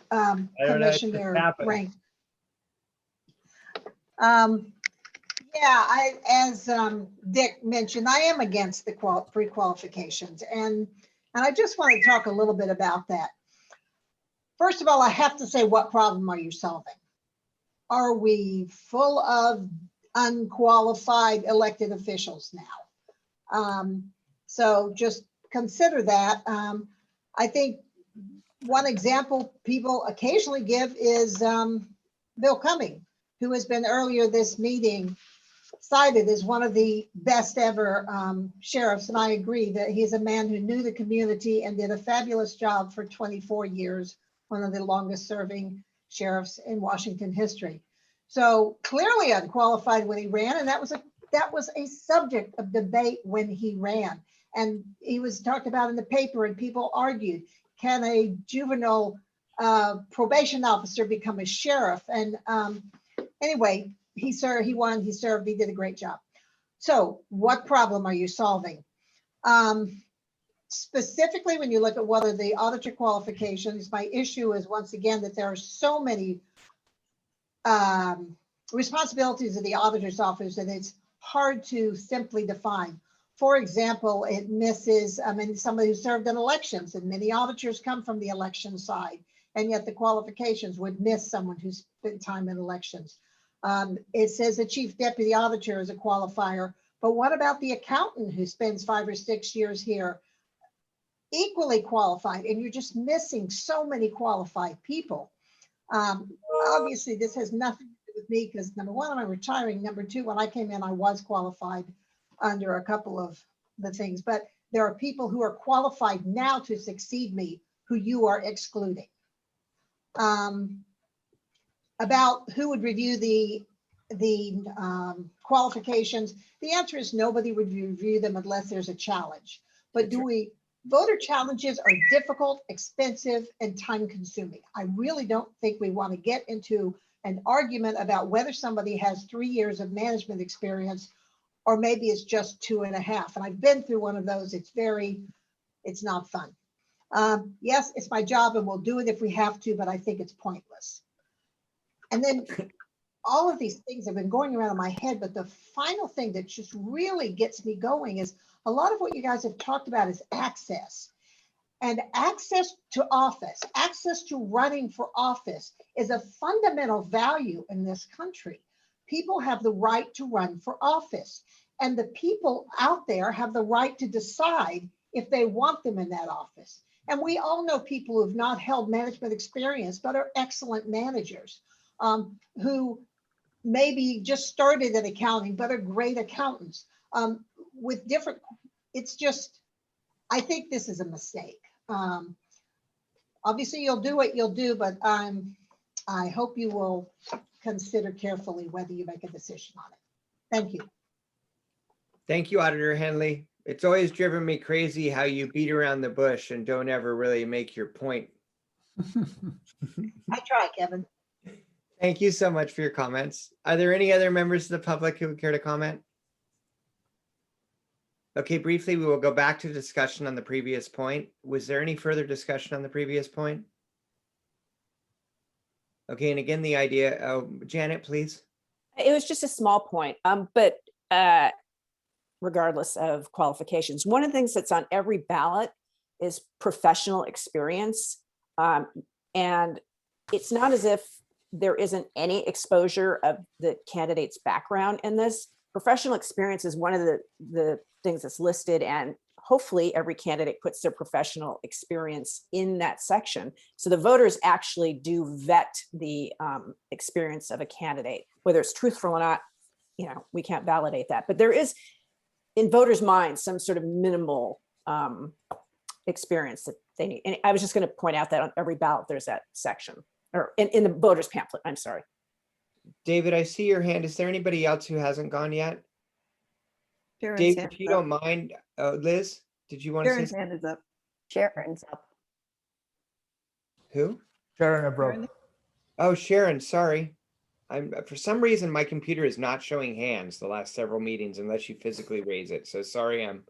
I don't know, it's just Commissioner happened. Rank? Yeah, as Dick mentioned, I am against the pre-qualifications, and I just want to talk a little bit about that. First of all, I have to say, what problem are you solving? Are we full of unqualified elected officials now? So just consider that. I think one example people occasionally give is Bill Cumming, who has been earlier this meeting cited as one of the best ever sheriffs. And I agree that he's a man who knew the community and did a fabulous job for 24 years, one of the longest serving sheriffs in Washington history. So clearly unqualified when he ran, and that was a subject of debate when he ran. And he was talked about in the paper, and people argued, can a juvenile probation officer become a sheriff? And anyway, he won, he served, he did a great job. So what problem are you solving? Specifically, when you look at what are the auditor qualifications, my issue is once again that there are so many responsibilities of the auditor's office that it's hard to simply define. For example, it misses somebody who served in elections, and many auditors come from the election side, and yet the qualifications would miss someone who spent time in elections. It says a chief deputy auditor is a qualifier, but what about the accountant who spends 5 or 6 years here? Equally qualified, and you're just missing so many qualified people. Obviously, this has nothing to do with me because number one, I'm retiring. Number two, when I came in, I was qualified under a couple of the things, but there are people who are qualified now to succeed me who you are excluding. About who would review the qualifications, the answer is nobody would review them unless there's a challenge. But voter challenges are difficult, expensive, and time consuming. I really don't think we want to get into an argument about whether somebody has 3 years of management experience or maybe it's just 2.5. And I've been through one of those. It's not fun. Yes, it's my job and we'll do it if we have to, but I think it's pointless. And then all of these things have been going around in my head, but the final thing that just really gets me going is a lot of what you guys have talked about is access. And access to office, access to running for office is a fundamental value in this country. People have the right to run for office, and the people out there have the right to decide if they want them in that office. And we all know people who have not held management experience, but are excellent managers, who maybe just started in accounting, but are great accountants with different, it's just, I think this is a mistake. Obviously, you'll do what you'll do, but I hope you will consider carefully whether you make a decision on it. Thank you. Thank you, Auditor Henley. It's always driven me crazy how you beat around the bush and don't ever really make your point. I try, Kevin. Thank you so much for your comments. Are there any other members of the public who would care to comment? Okay, briefly, we will go back to discussion on the previous point. Was there any further discussion on the previous point? Okay, and again, the idea, Janet, please. It was just a small point, but regardless of qualifications, one of the things that's on every ballot is professional experience. And it's not as if there isn't any exposure of the candidate's background in this. Professional experience is one of the things that's listed, and hopefully every candidate puts their professional experience in that section. So the voters actually do vet the experience of a candidate, whether it's truthful or not, we can't validate that. But there is, in voters' minds, some sort of minimal experience that they need. And I was just going to point out that on every ballot, there's that section, or in the voters pamphlet, I'm sorry. David, I see your hand. Is there anybody else who hasn't gone yet? Sharon's David, hand if you is up. don't mind, Liz, did you want to Sharon's say? hand is up. Sharon's up. Who? Sharon Abro. Oh, Sharon, sorry. For some reason, my computer is not showing hands the last several meetings unless you physically raise it. So sorry, I'm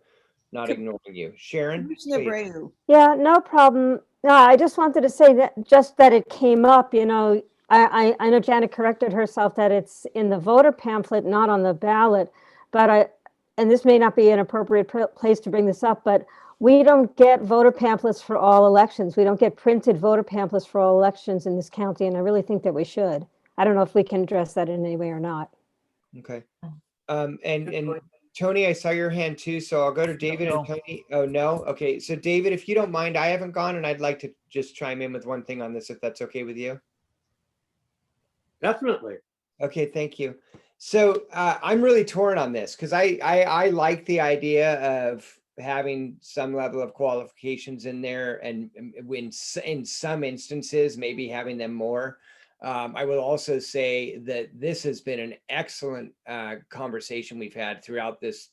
not ignoring you. Sharon, Commissioner please. Breu. Yeah, no problem. No, I just wanted to say that just that it came up, I know Janet corrected herself that it's in the voter pamphlet, not on the ballot, but and this may not be an appropriate place to bring this up, but we don't get voter pamphlets for all elections. We don't get printed voter pamphlets for all elections in this county, and I really think that we should. I don't know if we can address that in any way or not. Okay. And Tony, I saw your hand too, so I'll go to David and Tony. Oh, no? Okay, so David, if you don't mind, I haven't gone, and I'd like to just chime in with one thing on this, if that's okay with you. Definitely. Okay, thank you. So I'm really torn on this because I like the idea of having some level of qualifications in there, and in some instances, maybe having them more. I will also say that this has been an excellent conversation we've had throughout this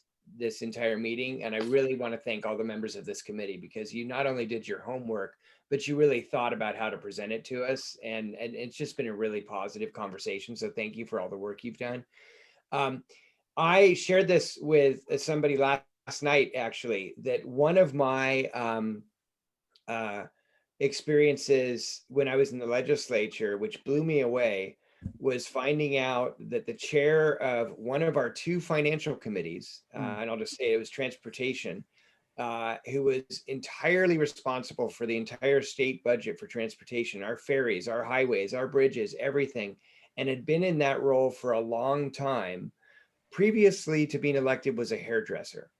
entire meeting. And I really want to thank all the members of this committee, because you not only did your homework, but you really thought about how to present it to us. And it's just been a really positive conversation. So thank you for all the work you've done. I shared this with somebody last night, actually, that one of my experiences when I was in the legislature, which blew me away, was finding out that the chair of one of our two financial committees, and I'll just say it was transportation, who was entirely responsible for the entire state budget for transportation, our ferries, our highways, our bridges, everything, and had been in that role for a long time, previously to being elected, was a hairdresser.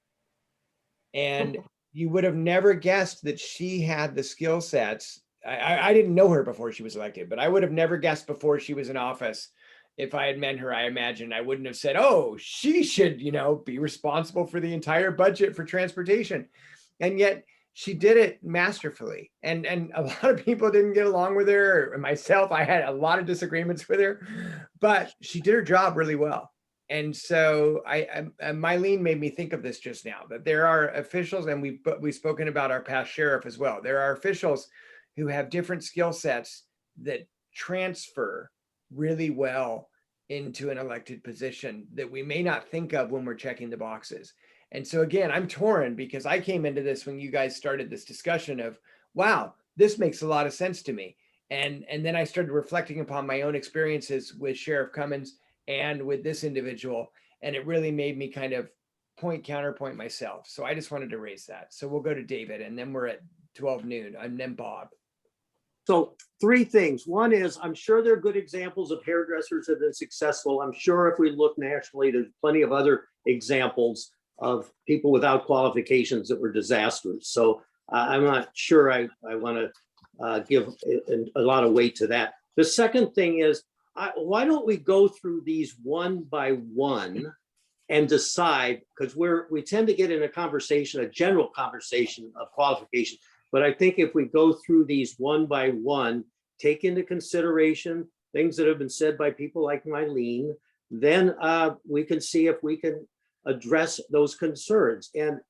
And you would have never guessed that she had the skill sets. I didn't know her before she was elected, but I would have never guessed before she was in office. If I had met her, I imagine I wouldn't have said, oh, she should, be responsible for the entire budget for transportation. And yet she did it masterfully. And a lot of people didn't get along with her. And myself, I had a lot of disagreements with her, but she did her job really well. And so Mylene made me think of this just now, that there are officials, and we've spoken about our past sheriff as well. There are officials who have different skill sets that transfer really well into an elected position that we may not think of when we're checking the boxes. And so again, I'm torn, because I came into this when you guys started this discussion of, wow, this makes a lot of sense to me. And then I started reflecting upon my own experiences with Sheriff Cummins and with this individual, and it really made me kind of counterpoint myself. So I just wanted to raise that. So we'll go to David, and then we're at 12 noon, and then Bob. So 3 things. One is, I'm sure there are good examples of hairdressers that have been successful. I'm sure if we look nationally, there's plenty of other examples of people without qualifications that were disastrous. So I'm not sure I want to give a lot of weight to that. The second thing is, why don't we go through these one by one and decide, because we tend to get in a conversation, a general conversation of qualification. But I think if we go through these one by one, take into consideration things that have been said by people like Mylene, then we can see if we can address those concerns. And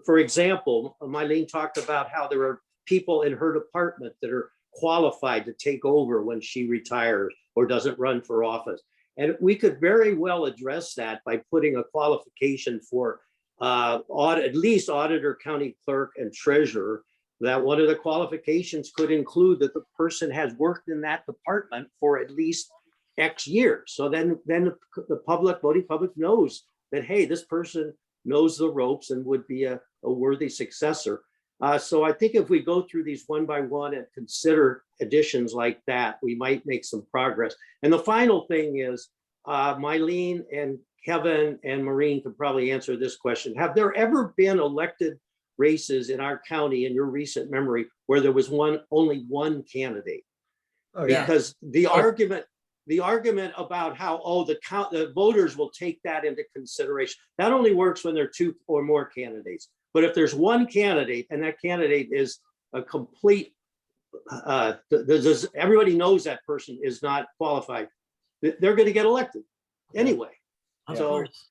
for example, Mylene talked about how there are people in her department that are qualified to take over when she retires or doesn't run for office. And we could very well address that by putting a qualification for at least auditor, county clerk, and treasurer, that one of the qualifications could include that the person has worked in that department for at least X years. So then the voting public knows that, hey, this person knows the ropes and would be a worthy successor. So I think if we go through these one by one and consider additions like that, we might make some progress. And the final thing is, Mylene and Kevin and Maureen could probably answer this question. Have there ever been elected races in our county in your recent memory where there was only one candidate? Oh, yeah. Because the argument about how, the voters will take that into consideration, that only works when there are two or more candidates. But if there's one candidate and that candidate is a complete, everybody knows that person is not qualified, they're going to get elected anyway. Of So, course.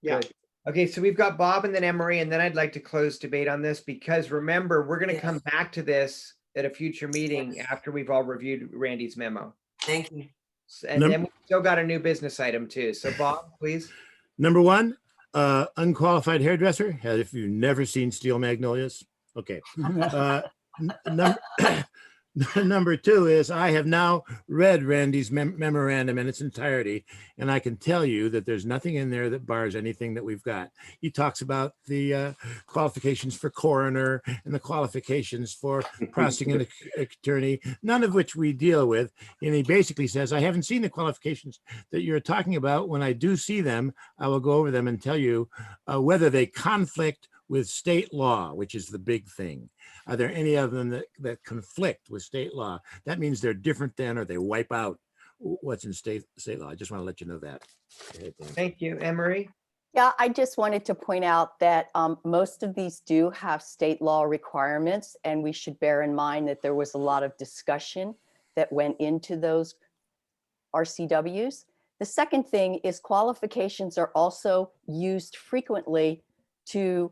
yeah. Good. Okay, so we've got Bob and then Emery, and then I'd like to close debate on this because remember, we're going to come back to this at a future meeting after we've all reviewed Randy's memo. Thank you. And then we still got a new business item too. So Bob, please. Number one, unqualified hairdresser. Have you never seen Steel Magnolias? Okay. Number two is I have now read Randy's memorandum in its entirety, and I can tell you that there's nothing in there that bars anything that we've got. He talks about the qualifications for coroner and the qualifications for prosecuting attorney, none of which we deal with. And he basically says, I haven't seen the qualifications that you're talking about. When I do see them, I will go over them and tell you whether they conflict with state law, which is the big thing. Are there any of them that conflict with state law? That means they're different than, or they wipe out what's in state law. I just want to let you know that. Thank you, Emery. Yeah, I just wanted to point out that most of these do have state law requirements, and we should bear in mind that there was a lot of discussion that went into those RCWs. The second thing is qualifications are also used frequently to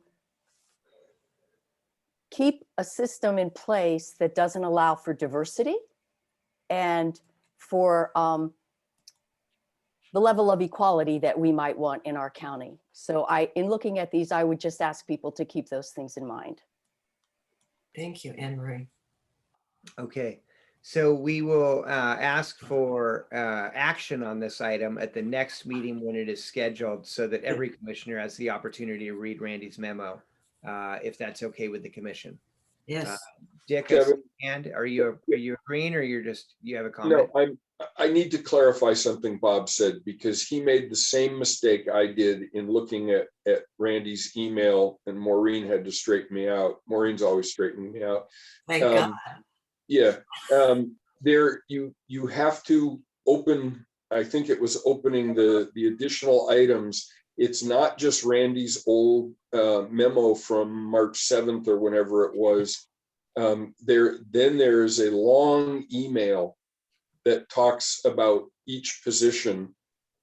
keep a system in place that doesn't allow for diversity and for the level of equality that we might want in our county. So in looking at these, I would just ask people to keep those things in mind. Thank you, Anne Marie. Okay, so we will ask for action on this item at the next meeting when it is scheduled so that every commissioner has the opportunity to read Randy's memo, if that's okay with the commission. Yes. Dick, Kevin? and are you agreeing or you have a comment? No, I need to clarify something Bob said because he made the same mistake I did in looking at Randy's email, and Maureen had to straighten me out. Maureen's always straightening me out. Thank God. Yeah, there you have to open. I think it was opening the additional items. It's not just Randy's old memo from March 7th or whenever it was. There's a long email that talks about each position,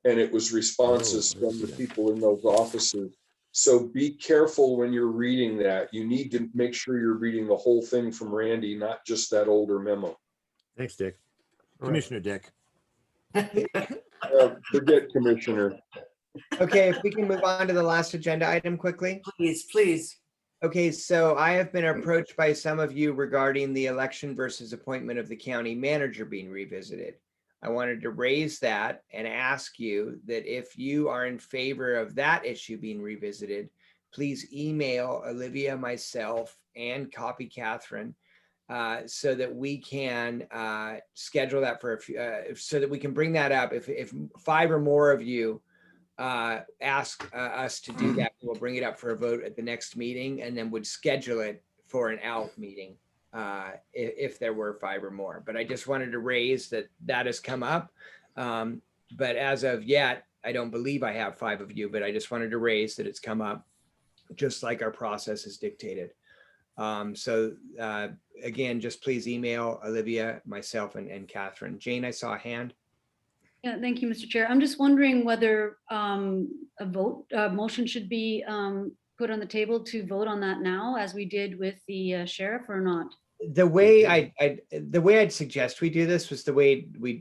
and it was responses from the people in those offices. So be careful when you're reading that. You need to make sure you're reading the whole thing from Randy, not just that older memo. Thanks, Dick. Commissioner Dick. Forget Commissioner. Okay, if we can move on to the last agenda item quickly. Please. Okay, so I have been approached by some of you regarding the election versus appointment of the county manager being revisited. I wanted to raise that and ask you that if you are in favor of that issue being revisited, please email Olivia, myself, and copy Catherine so that we can schedule that for a few, so that we can bring that up. If 5 or more of you ask us to do that, we'll bring it up for a vote at the next meeting and then would schedule it for an out meeting if there were 5 or more. But I just wanted to raise that has come up. But as of yet, I don't believe I have 5 of you, but I just wanted to raise that it's come up, just like our process is dictated. So again, just please email Olivia, myself, and Catherine. Jane, I saw a hand. Yeah, thank you, Mr. Chair. I'm just wondering whether a motion should be put on the table to vote on that now, as we did with the sheriff, or not? The way I'd suggest we do this was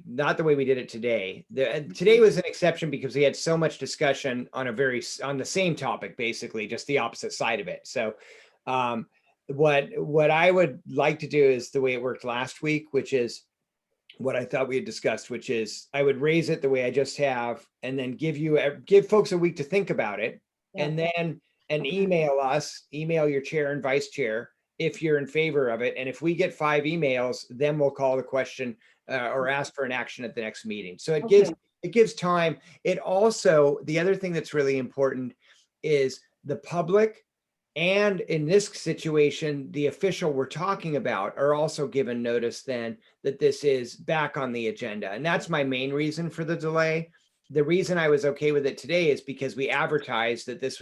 not the way we did it today. Today was an exception because we had so much discussion on the same topic, basically just the opposite side of it. So what I would like to do is the way it worked last week, which is what I thought we had discussed, which is I would raise it the way I just have, and then give folks a week to think about it, and email your chair and vice chair if you're in favor of it. And if we get 5 emails, then we'll call the question or ask for an action at the next meeting. So it gives time. It also, the other thing that's really important is the public, and in this situation, the official we're talking about are also given notice then that this is back on the agenda. And that's my main reason for the delay. The reason I was okay with it today is because we advertised that this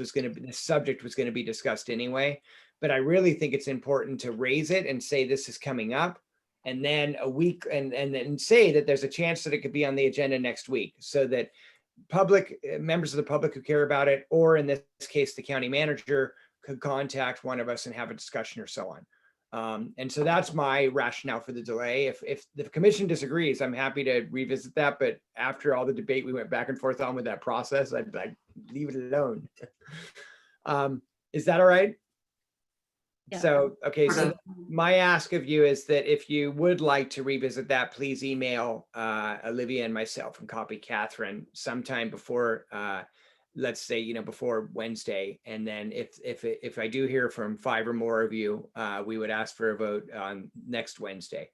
subject was going to be discussed anyway. But I really think it's important to raise it and say this is coming up, and then a week, and then say that there's a chance that it could be on the agenda next week, so that members of the public who care about it, or in this case, the county manager, could contact one of us and have a discussion or so on. And so that's my rationale for the delay. If the commission disagrees, I'm happy to revisit that. But after all the debate we went back and forth on with that process, I'd leave it alone. Is that all right? Yeah. So, okay, so my ask of you is that if you would like to revisit that, please email Olivia and myself, and copy Catherine sometime before, let's say, before Wednesday. And then if I do hear from 5 or more of you, we would ask for a vote on next Wednesday.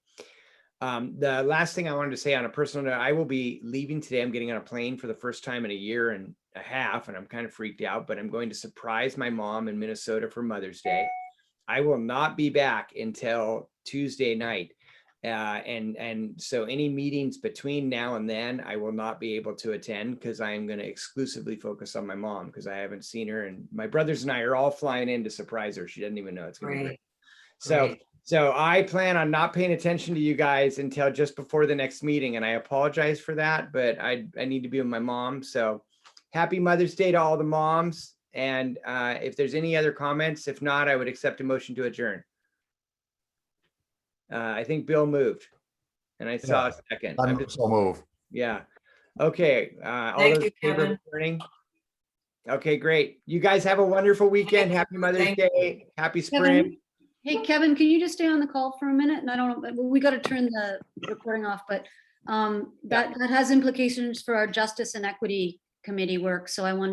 The last thing I wanted to say on a personal note, I will be leaving today. I'm getting on a plane for the first time in a year and a half, and I'm kind of freaked out, but I'm going to surprise my mom in Minnesota for Mother's Day. I will not be back until Tuesday night. And so any meetings between now and then, I will not be able to attend, because I am going to exclusively focus on my mom, because I haven't seen her. And my brothers and I are all flying in to surprise her. She doesn't even know it's going to be great. So I plan on not paying attention to you guys until just before the next meeting. And I apologize for that, but I need to be with my mom. So happy Mother's Day to all the moms. And if there's any other comments, if not, I would accept a motion to adjourn. I think Bill moved, and I saw a second. So move. Yeah. Okay. All Thank those you, in favor of Kevin. adjourning? Okay, great. You guys have a wonderful weekend. Happy Mother's Thank Day. Happy spring. Hey, Kevin, can you just stay on the call for a minute? And I don't know, we got to turn the recording off, but that has implications for our Justice and Equity Committee work. So I want